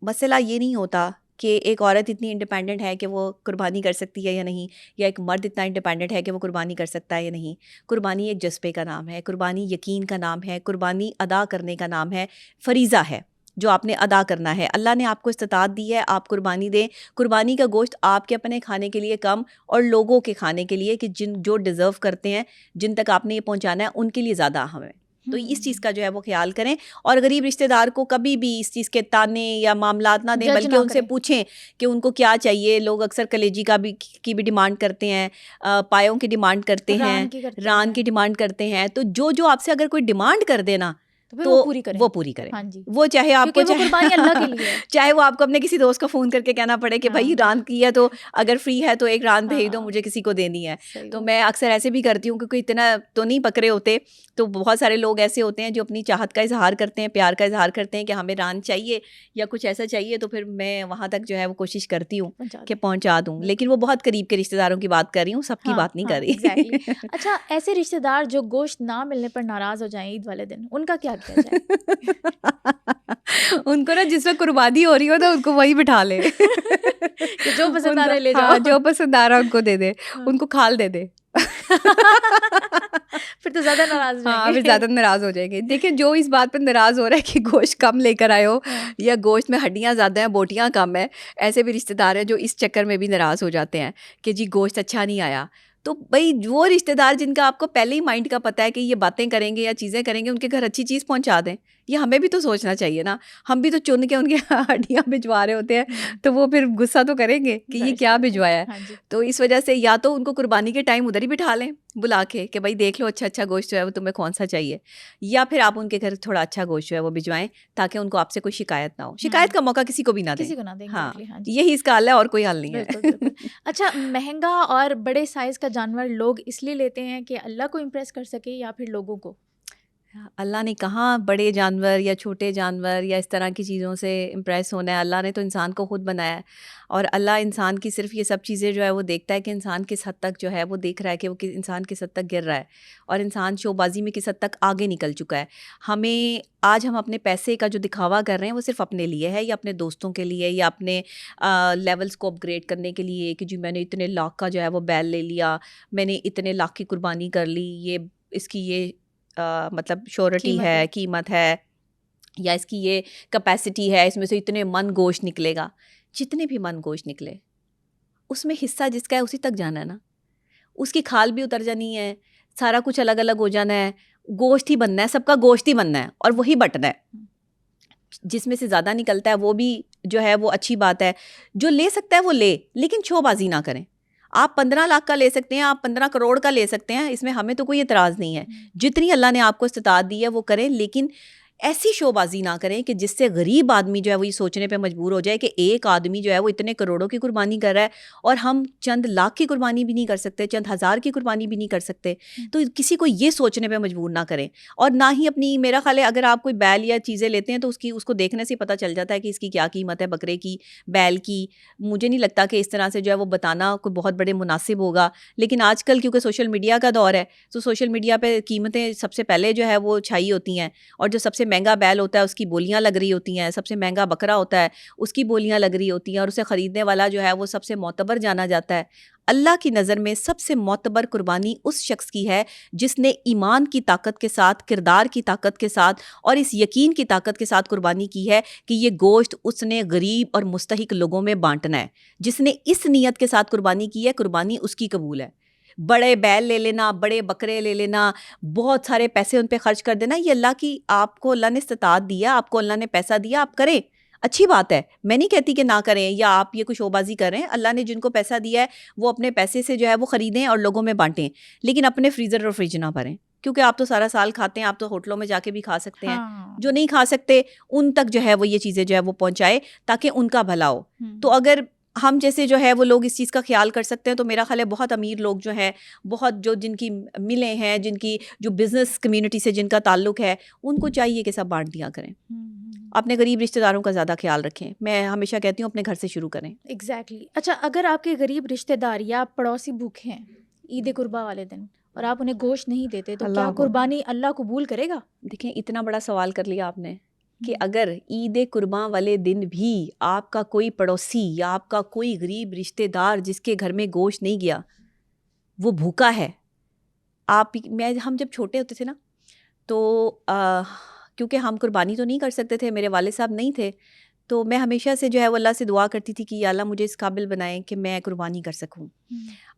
मसला ये नहीं होता कि एक औरत इतनी इंडिपेंडेंट है कि वो कुर्बानी कर सकती है या नहीं, या एक मर्द इतना इंडिपेंडेंट है कि वो कुर्बानी कर सकता है या नहीं। कुर्बानी एक जज्बे का नाम है, कुर्बानी यकीन का नाम है, कुर्बानी अदा करने का नाम है, फरीज़ा है जो आपने अदा करना है। अल्लाह ने आपको इस्तिताअत दी है, आप कुर्बानी दें। कुर्बानी का गोश्त आपके अपने खाने के लिए कम और लोगों के खाने के लिए कि जो डिज़र्व करते हैं, जिन तक आपने ये पहुंचाना है, उनके लिए ज़्यादा अहम है। तो इस चीज़ का जो है वो ख्याल करें, और गरीब रिश्तेदार को कभी भी इस चीज़ के ताने या मामलात ना दें, बल्कि उनसे पूछें कि उनको क्या चाहिए। लोग अक्सर कलेजी की भी डिमांड करते हैं, पायों की डिमांड करते हैं, रान की डिमांड करते हैं। तो जो आपसे अगर कोई डिमांड कर देना तो वो पूरी करें। हाँ जी। वो चाहे आपको कुर्बानी अल्लाह के लिए है। चाहे वो आपको अपने किसी दोस्त को फ़ोन करके कहना पड़े कि भाई रान की है तो अगर फ्री है तो एक रान भेज दो, मुझे किसी को देनी है। तो मैं अक्सर ऐसे भी करती हूँ, क्योंकि इतना तो नहीं पकड़े होते, तो बहुत सारे लोग ऐसे होते हैं जो अपनी चाहत का इजहार करते हैं, प्यार का इजहार करते हैं कि हमें रान चाहिए या कुछ ऐसा चाहिए, तो फिर मैं वहाँ तक जो है वो कोशिश करती हूँ कि पहुँचा दूँ। लेकिन वो बहुत करीब के रिश्तेदारों की बात कर रही हूँ, सबकी बात नहीं कर रही। अच्छा, ऐसे रिश्तेदार जो गोश्त ना मिलने पर नाराज़ हो जाएं ईद वाले दिन, उनका क्या किया जाए? उनको ना जिसमें कुर्बानी हो रही हो ना उनको वही बिठा ले कि जो पसंद आ रहा है ले जाओ। हाँ, जो पसंद आ रहा है उनको दे दे, उनको खाल दे दे। फिर तो ज़्यादा नाराज़ हो हाँ, फिर ज़्यादा नाराज़ हो जाएंगे। देखिए, जो इस बात पर नाराज़ हो रहा है कि गोश्त कम लेकर आए हो या गोश्त में हड्डियाँ ज़्यादा हैं, बोटियाँ कम है, ऐसे भी रिश्तेदार हैं जो इस चक्कर में भी नाराज़ हो जाते हैं कि जी गोश्त अच्छा नहीं आया। तो भाई वो रिश्तेदार जिनका आपको पहले ही माइंड का पता है कि ये बातें करेंगे या चीज़ें करेंगे, उनके घर अच्छी चीज़ पहुंचा दें। ये हमें भी तो सोचना चाहिए ना, हम भी तो चुन के उनके हड्डियाँ भिजवा रहे होते हैं, तो वो फिर गुस्सा तो करेंगे कि ये क्या भिजवाया है। तो इस वजह से या तो उनको कुर्बानी के टाइम उधर ही बिठा लें बुला के कि भाई देख लो अच्छा गोश्त जो है वो तुम्हें कौन सा चाहिए, या फिर आप उनके घर थोड़ा अच्छा गोश्त जो है वो भिजवाएं ताकि उनको आपसे कोई शिकायत ना हो। शिकायत का मौका किसी को भी ना दें। हाँ, यही इसका हल है और कोई हल नहीं है। अच्छा, महंगा और बड़े साइज़ का जानवर लोग इसलिए लेते हैं कि अल्लाह को इम्प्रेस कर सके या फिर लोगों को? अल्लाह ने कहाँ बड़े जानवर या छोटे जानवर या इस तरह की चीज़ों से इम्प्रेस होना है। अल्लाह ने तो इंसान को खुद बनाया है, और अल्लाह इंसान की सिर्फ ये सब चीज़ें जो है वो देखता है कि इंसान किस हद तक जो है वो देख रहा है कि वो इंसान किस हद तक गिर रहा है, और इंसान शोबाजी में किस हद तक आगे निकल चुका है। हमें आज हम अपने पैसे का जो दिखावा कर रहे हैं वो सिर्फ अपने लिए है, या अपने दोस्तों के लिए, या अपने लेवल्स को अपग्रेड करने के लिए कि जी मैंने इतने लाख का जो है वो बैल ले लिया, मैंने इतने लाख की कुर्बानी कर ली, ये इसकी ये मतलब श्योरिटी है, कीमत है, या इसकी ये कैपेसिटी है, इसमें से इतने मन गोश्त निकलेगा। जितने भी मन गोश्त निकले उसमें हिस्सा जिसका है उसी तक जाना है ना, उसकी खाल भी उतर जानी है, सारा कुछ अलग अलग हो जाना है, गोश्त ही बनना है, सबका गोश्त ही बनना है और वही बटना है। जिसमें से ज़्यादा निकलता है वो भी जो है वो अच्छी बात है, जो ले सकता है वो ले, लेकिन शोबाजी ना करें। आप 15 लाख का ले सकते हैं, आप 15 करोड़ का ले सकते हैं, इसमें हमें तो कोई एतराज़ नहीं है। जितनी अल्लाह ने आपको इस्तिताअत दी है वो करें, लेकिन ऐसी शोबाजी ना करें कि जिससे गरीब आदमी जो है वो ये सोचने पे मजबूर हो जाए कि एक आदमी जो है वो इतने करोड़ों की कुर्बानी कर रहा है और हम चंद लाख की कुर्बानी भी नहीं कर सकते, चंद हज़ार की कुर्बानी भी नहीं कर सकते। तो किसी को ये सोचने पे मजबूर ना करें। और ना ही अपनी, मेरा ख्याल है अगर आप कोई बैल या चीज़ें लेते हैं तो उसको देखने से पता चल जाता है कि इसकी क्या कीमत है, बकरे की, बैल की। मुझे नहीं लगता कि इस तरह से जो है वो बताना कोई बहुत बड़े मुनासिब होगा। लेकिन आजकल क्योंकि सोशल मीडिया का दौर है तो सोशल मीडिया पे कीमतें सबसे पहले जो है वो छाई होती हैं, और जो सबसे महंगा बैल होता है उसकी बोलियां लग रही होती हैं, सबसे महंगा बकरा होता है उसकी बोलियां लग रही होती हैं, और उसे ख़रीदने वाला जो है वो सबसे मोतबर जाना जाता है। अल्लाह की नज़र में सबसे मोतबर कुर्बानी उस शख्स की है जिसने ईमान की ताकत के साथ, किरदार की ताकत के साथ और इस यकीन की ताकत के साथ कुर्बानी की है कि ये गोश्त उसने गरीब और मुस्तहिक लोगों में बांटना है। जिसने इस नीयत के साथ कुर्बानी की है, कुर्बानी उसकी कबूल है। बड़े बैल ले लेना, बड़े बकरे ले लेना, बहुत सारे पैसे उन पे खर्च कर देना, ये अल्लाह की, आपको अल्लाह ने इस्तिताअत दिया, आपको अल्लाह ने पैसा दिया, आप करें, अच्छी बात है। मैं नहीं कहती कि ना करें या आप ये कोई शोबाजी कर रहे हैं। अल्लाह ने जिनको पैसा दिया है वो अपने पैसे से जो है वो ख़रीदें और लोगों में बांटें, लेकिन अपने फ्रीज़र और फ्रिज ना भरें, क्योंकि आप तो सारा साल खाते हैं, आप तो होटलों में जाके भी खा सकते हैं। हाँ। जो नहीं खा सकते उन तक जो है वो ये चीज़ें जो है वो पहुँचाए ताकि उनका भला हो। तो अगर हम जैसे जो है वो लोग इस चीज़ का ख्याल कर सकते हैं तो मेरा ख्याल है बहुत अमीर लोग जो हैं, बहुत जो जिनकी मिलें हैं, जिनकी जो बिज़नेस कम्युनिटी से जिनका ताल्लुक़ है, उनको चाहिए कि सब बांट दिया करें। अपने गरीब रिश्तेदारों का ज़्यादा ख्याल रखें। मैं हमेशा कहती हूँ अपने घर से शुरू करें। एग्जैक्टली। अच्छा, अगर आपके गरीब रिश्तेदार या पड़ोसी भूखे हैं ईद कुर्बा वाले दिन और आप उन्हें गोश्त नहीं देते तो क्या कुर्बानी अल्लाह कबूल करेगा? देखिए, इतना बड़ा सवाल कर लिया आपने कि अगर ईद कुर्बान वाले दिन भी आपका कोई पड़ोसी या आपका कोई गरीब रिश्तेदार जिसके घर में गोश्त नहीं गया, वो भूखा है, हम जब छोटे होते थे ना तो क्योंकि हम कुर्बानी तो नहीं कर सकते थे, मेरे वाले साहब नहीं थे, तो मैं हमेशा से जो है वो अल्लाह से दुआ करती थी कि या अल्लाह मुझे इस काबिल बनाएं कि मैं कुर्बानी कर सकूं।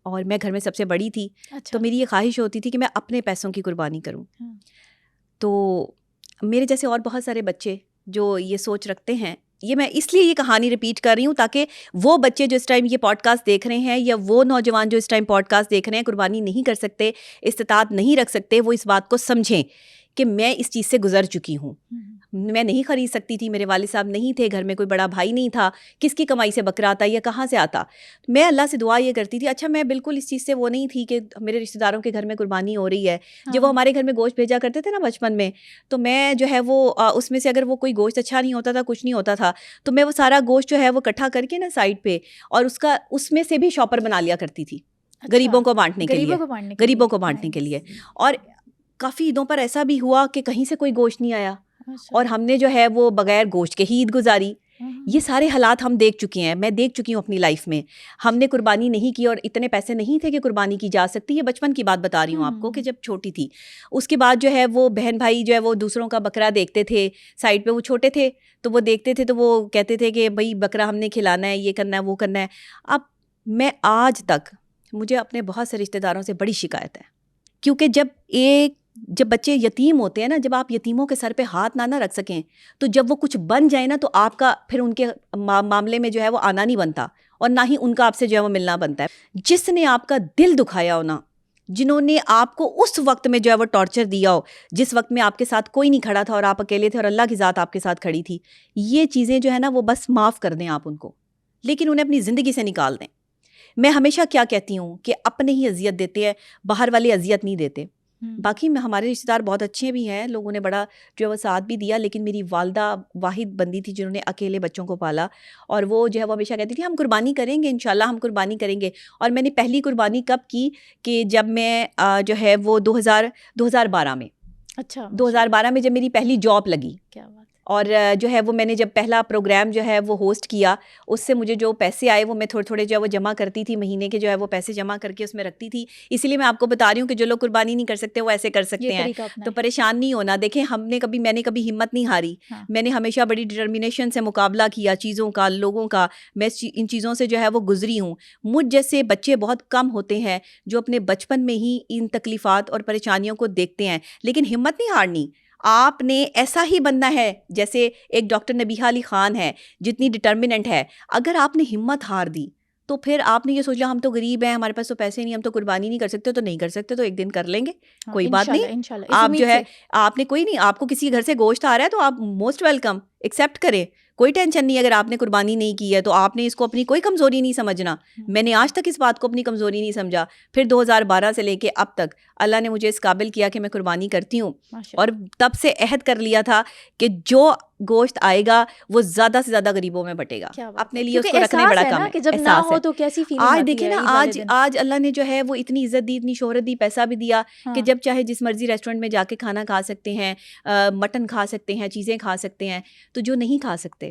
और मैं घर में सबसे बड़ी थी। अच्छा। तो मेरी ये ख्वाहिश होती थी कि मैं अपने पैसों की कुर्बानी करूं। तो मेरे जैसे और बहुत सारे बच्चे जो ये सोच रखते हैं, ये मैं इसलिए ये कहानी रिपीट कर रही हूँ ताकि वो बच्चे जो इस टाइम ये पॉडकास्ट देख रहे हैं या वो नौजवान जो इस टाइम पॉडकास्ट देख रहे हैं, कुर्बानी नहीं कर सकते, इस्तिताअत नहीं रख सकते, वो इस बात को समझें कि मैं इस चीज़ से गुजर चुकी हूँ। मैं नहीं ख़रीद सकती थी, मेरे वालिद साहब नहीं थे, घर में कोई बड़ा भाई नहीं था, किसकी कमाई से बकरा आता या कहाँ से आता। मैं अल्लाह से दुआ ये करती थी। अच्छा, मैं बिल्कुल इस चीज़ से वो नहीं थी कि मेरे रिश्तेदारों के घर में कुर्बानी हो रही है। जब वो हमारे घर में गोश्त भेजा करते थे ना बचपन में, तो मैं जो है वो उसमें से अगर वो कोई गोश्त अच्छा नहीं होता था, कुछ नहीं होता था, तो मैं वो सारा गोश्त जो है वो इकट्ठा करके ना साइड पे, और उसमें से भी शॉपर बना लिया करती थी। अच्छा, गरीबों को बांटने के लिए। और काफ़ी ईदों पर ऐसा भी हुआ कि कहीं से कोई गोश्त नहीं आया और हमने जो है वो बगैर गोश्त के ही ईद गुजारी। ये सारे हालात हम देख चुके हैं, मैं देख चुकी हूँ अपनी लाइफ में। हमने कुर्बानी नहीं की और इतने पैसे नहीं थे कि कुर्बानी की जा सकती। ये बचपन की बात बता रही हूँ आपको कि जब छोटी थी। उसके बाद जो है वो बहन भाई जो है वो दूसरों का बकरा देखते थे साइड पे, वो छोटे थे तो वो देखते थे तो वो कहते थे कि भाई बकरा हमने खिलाना है, ये करना है, वो करना है। अब मैं आज तक, मुझे अपने बहुत से रिश्तेदारों से बड़ी शिकायत है, क्योंकि जब बच्चे यतीम होते हैं ना, जब आप यतीमों के सर पे हाथ ना रख सकें, तो जब वो कुछ बन जाए ना तो आपका फिर उनके मामले में जो है वो आना नहीं बनता और ना ही उनका आपसे जो है वो मिलना बनता है। जिसने आपका दिल दुखाया हो ना, जिन्होंने आपको उस वक्त में जो है वो टॉर्चर दिया हो, जिस वक्त में आपके साथ कोई नहीं खड़ा था और आप अकेले थे और अल्लाह की ज़ात आपके साथ खड़ी थी, ये चीज़ें जो है ना वो बस माफ़ कर दें आप उनको, लेकिन उन्हें अपनी ज़िंदगी से निकाल दें। मैं हमेशा क्या कहती हूँ कि अपने ही अजियत देते हैं, बाहर वाले अजियत नहीं देते। बाकी में हमारे रिश्तेदार बहुत अच्छे भी हैं, लोगों ने बड़ा जो है वो साथ भी दिया, लेकिन मेरी वालदा वाहिद बंदी थी जिन्होंने अकेले बच्चों को पाला, और वो जो है वो हमेशा कहती थी हम कुर्बानी करेंगे, इंशाल्लाह हम कुर्बानी करेंगे। और मैंने पहली कुर्बानी कब की कि जब मैं जो है वो 2012 में, अच्छा 2012 में जब मेरी पहली जॉब लगी। क्या बात। और जो है वो मैंने जब पहला प्रोग्राम जो है वो होस्ट किया, उससे मुझे जो पैसे आए वो मैं थोड़े थोड़े जो है वो जमा करती थी, महीने के जो है वो पैसे जमा करके उसमें रखती थी। इसीलिए मैं आपको बता रही हूँ कि जो लोग कुर्बानी नहीं कर सकते वो ऐसे कर सकते हैं, तो परेशान नहीं होना। देखें, मैंने कभी हिम्मत नहीं हारी। हाँ। मैंने हमेशा बड़ी डिटर्मिनेशन से मुकाबला किया चीज़ों का, लोगों का। मैं इन चीज़ों से जो है वो गुजरी हूँ। मुझ जैसे बच्चे बहुत कम होते हैं जो अपने बचपन में ही इन तकलीफ़ात और परेशानियों को देखते हैं, लेकिन हिम्मत नहीं हारनी। आपने ऐसा ही बनना है जैसे एक डॉक्टर नबीहा अली ख़ान है, जितनी डिटर्मिनेंट है। अगर आपने हिम्मत हार दी तो फिर आपने ये सोचा हम तो गरीब हैं, हमारे पास तो पैसे नहीं, हम तो कुर्बानी नहीं कर सकते, तो नहीं कर सकते तो एक दिन कर लेंगे, हाँ, कोई बात नहीं। इंशाल्लाह इस आप उम्मीद जो है से। आपने कोई नहीं, आपको किसी घर से गोश्त आ रहा है तो आप मोस्ट वेलकम, एक्सेप्ट करें, कोई टेंशन नहीं। अगर आपने कुर्बानी नहीं की है तो आपने इसको अपनी कोई कमज़ोरी नहीं समझना। मैंने आज तक इस बात को अपनी कमज़ोरी नहीं समझा। फिर 2012 से लेके अब तक अल्लाह ने मुझे इस काबिल किया कि मैं कुर्बानी करती हूँ, माशाल्लाह। और तब से अहद कर लिया था कि जो गोश्त आएगा वो ज़्यादा से ज़्यादा गरीबों में बटेगा। क्या बात अपने है, लिए क्योंकि उसको रखने एहसास बड़ा है कम ना है, कि जब ना एहसास हो है। तो कैसी फीलिंग आज आती देखिए है ना, ईद वाले आज दिन। आज अल्लाह ने जो है वो इतनी इज्जत दी, इतनी शोहरत दी, पैसा भी दिया कि हाँ, जब चाहे जिस मर्जी रेस्टोरेंट में जाके खाना खा सकते हैं, मटन खा सकते हैं, चीज़ें खा सकते हैं। तो जो नहीं खा सकते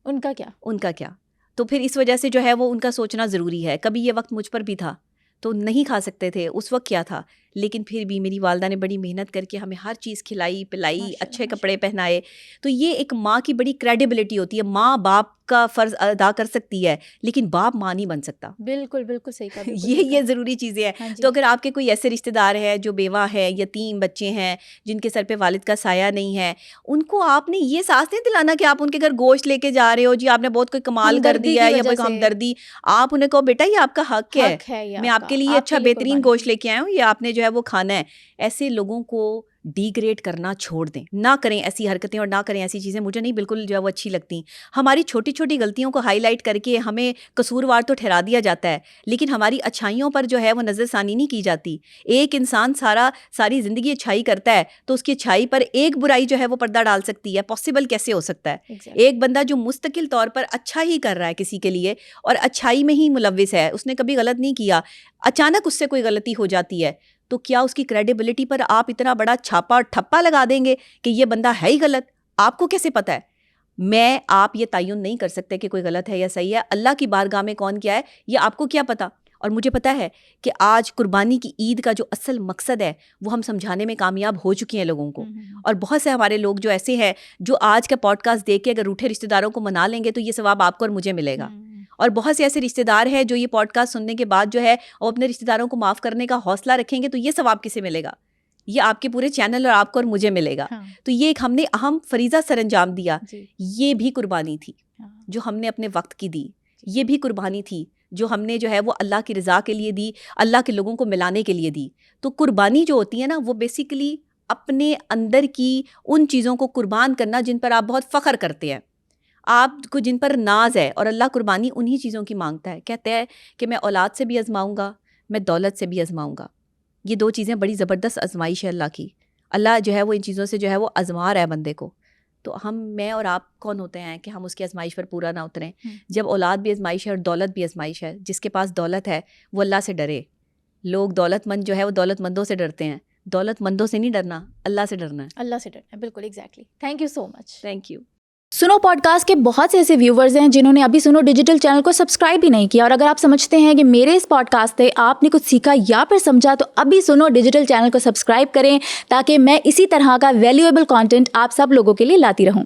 उनका क्या? उनका क्या? तो फिर इस वजह से जो है वो उनका सोचना ज़रूरी है। कभी ये वक्त मुझ पर भी था, तो नहीं खा सकते थे, उस वक्त क्या था, लेकिन फिर भी मेरी वालदा ने बड़ी मेहनत करके हमें हर चीज़ खिलाई पिलाई, माशाल्लाह, अच्छे माशाल्लाह। कपड़े पहनाए। तो ये एक माँ की बड़ी क्रेडिबिलिटी होती है। माँ बाप का फ़र्ज़ अदा कर सकती है, लेकिन बाप माँ नहीं बन सकता। बिल्कुल बिल्कुल सही कहा, बिल्कुल ये सही ये कहा। ज़रूरी चीज़ें हैं। हाँ जी। तो अगर आपके कोई ऐसे रिश्तेदार हैं जो बेवा है, यतीम बच्चे हैं, जिनके सर पे वालिद का साया नहीं है, उनको आपने ये एहसास नहीं दिलाना कि आप उनके घर गोश्त लेके जा रहे हो, जी आपने बहुत कोई कमाल कर हमदर्दी दिया की है या वजह कोई से हमदर्दी। आप उन्हें कहो बेटा ये आपका हक हक है ये मैं आपका, आपके लिए आपके अच्छा लिए बेहतरीन कुर्बानी गोश्त की। लेके आया हूँ, ये आपने जो है वो खाना है। ऐसे लोगों को डिग्रेड करना छोड़ दें, ना करें ऐसी हरकतें और ना करें ऐसी चीज़ें। मुझे नहीं बिल्कुल जो है वो अच्छी लगती। हमारी छोटी छोटी गलतियों को हाईलाइट करके हमें कसूरवार तो ठहरा दिया जाता है, लेकिन हमारी अच्छाइयों पर जो है वो नज़रसानी नहीं की जाती। एक इंसान सारी ज़िंदगी अच्छाई करता है तो उसकी अच्छाई पर एक बुराई जो है वो पर्दा डाल सकती है? पॉसिबल कैसे हो सकता है? Exactly. एक बंदा जो मुस्तकिल तौर पर अच्छा ही कर रहा है किसी के लिए और अच्छाई में ही मुलव्विस है, उसने कभी गलत नहीं किया, अचानक उससे कोई गलती हो जाती है, तो क्या उसकी क्रेडिबिलिटी पर आप इतना बड़ा छापा और ठप्पा लगा देंगे कि ये बंदा है ही गलत? आपको कैसे पता है? मैं आप ये तयन नहीं कर सकते कि कोई गलत है या सही है। अल्लाह की बारगाह में कौन क्या है ये आपको क्या पता? और मुझे पता है कि आज कुर्बानी की ईद का जो असल मकसद है वो हम समझाने में कामयाब हो चुके हैं लोगों को। और बहुत से हमारे लोग जो ऐसे हैं जो आज का पॉडकास्ट देख के अगर रूठे रिश्तेदारों को मना लेंगे तो ये सवाब आपको और मुझे मिलेगा। और बहुत से ऐसे रिश्तेदार हैं जो ये पॉडकास्ट सुनने के बाद जो है वो अपने रिश्तेदारों को माफ़ करने का हौसला रखेंगे, तो ये सवाब किसे मिलेगा? ये आपके पूरे चैनल और आपको और मुझे मिलेगा। हाँ। तो ये एक हमने अहम फरीज़ा सरअंजाम दिया, जी। ये भी कुर्बानी थी हाँ। जो हमने अपने वक्त की दी। ये भी कुर्बानी थी जो हमने जो है वो अल्लाह की रज़ा के लिए दी, अल्लाह के लोगों को मिलाने के लिए दी। तो कुर्बानी जो होती है ना, वो बेसिकली अपने अंदर की उन चीज़ों को कुर्बान करना जिन पर आप बहुत फ़ख्र करते हैं, आपको जिन पर नाज है। और अल्लाह कुर्बानी उन्हीं चीज़ों की मांगता है। कहते हैं कि मैं औलाद से भी आजमाऊंगा, मैं दौलत से भी आजमाऊंगा। ये दो चीज़ें बड़ी ज़बरदस्त आजमाइश है अल्लाह की। अल्लाह जो है वो इन चीज़ों से जो है वो आजमा रहा है बंदे को। तो मैं और आप कौन होते हैं कि हम उसकी आजमाइश पर पूरा ना उतरें? जब औलाद भी आजमाइश है और दौलत भी आजमाइश है। जिसके पास दौलत है वो अल्लाह से डरे। लोग दौलतमंद जो है वो दौलतमंदों से डरते हैं, दौलतमंदों से नहीं डरना, अल्लाह से डरना है। अल्लाह से डरना है, बिल्कुल exactly. Thank you so much. Thank you. सुनो पॉडकास्ट के बहुत से ऐसे व्यूवर्स हैं जिन्होंने अभी सुनो डिजिटल चैनल को सब्सक्राइब भी नहीं किया, और अगर आप समझते हैं कि मेरे इस पॉडकास्ट से आपने कुछ सीखा या फिर समझा, तो अभी सुनो डिजिटल चैनल को सब्सक्राइब करें ताकि मैं इसी तरह का वैल्यूएबल कंटेंट आप सब लोगों के लिए लाती रहूं।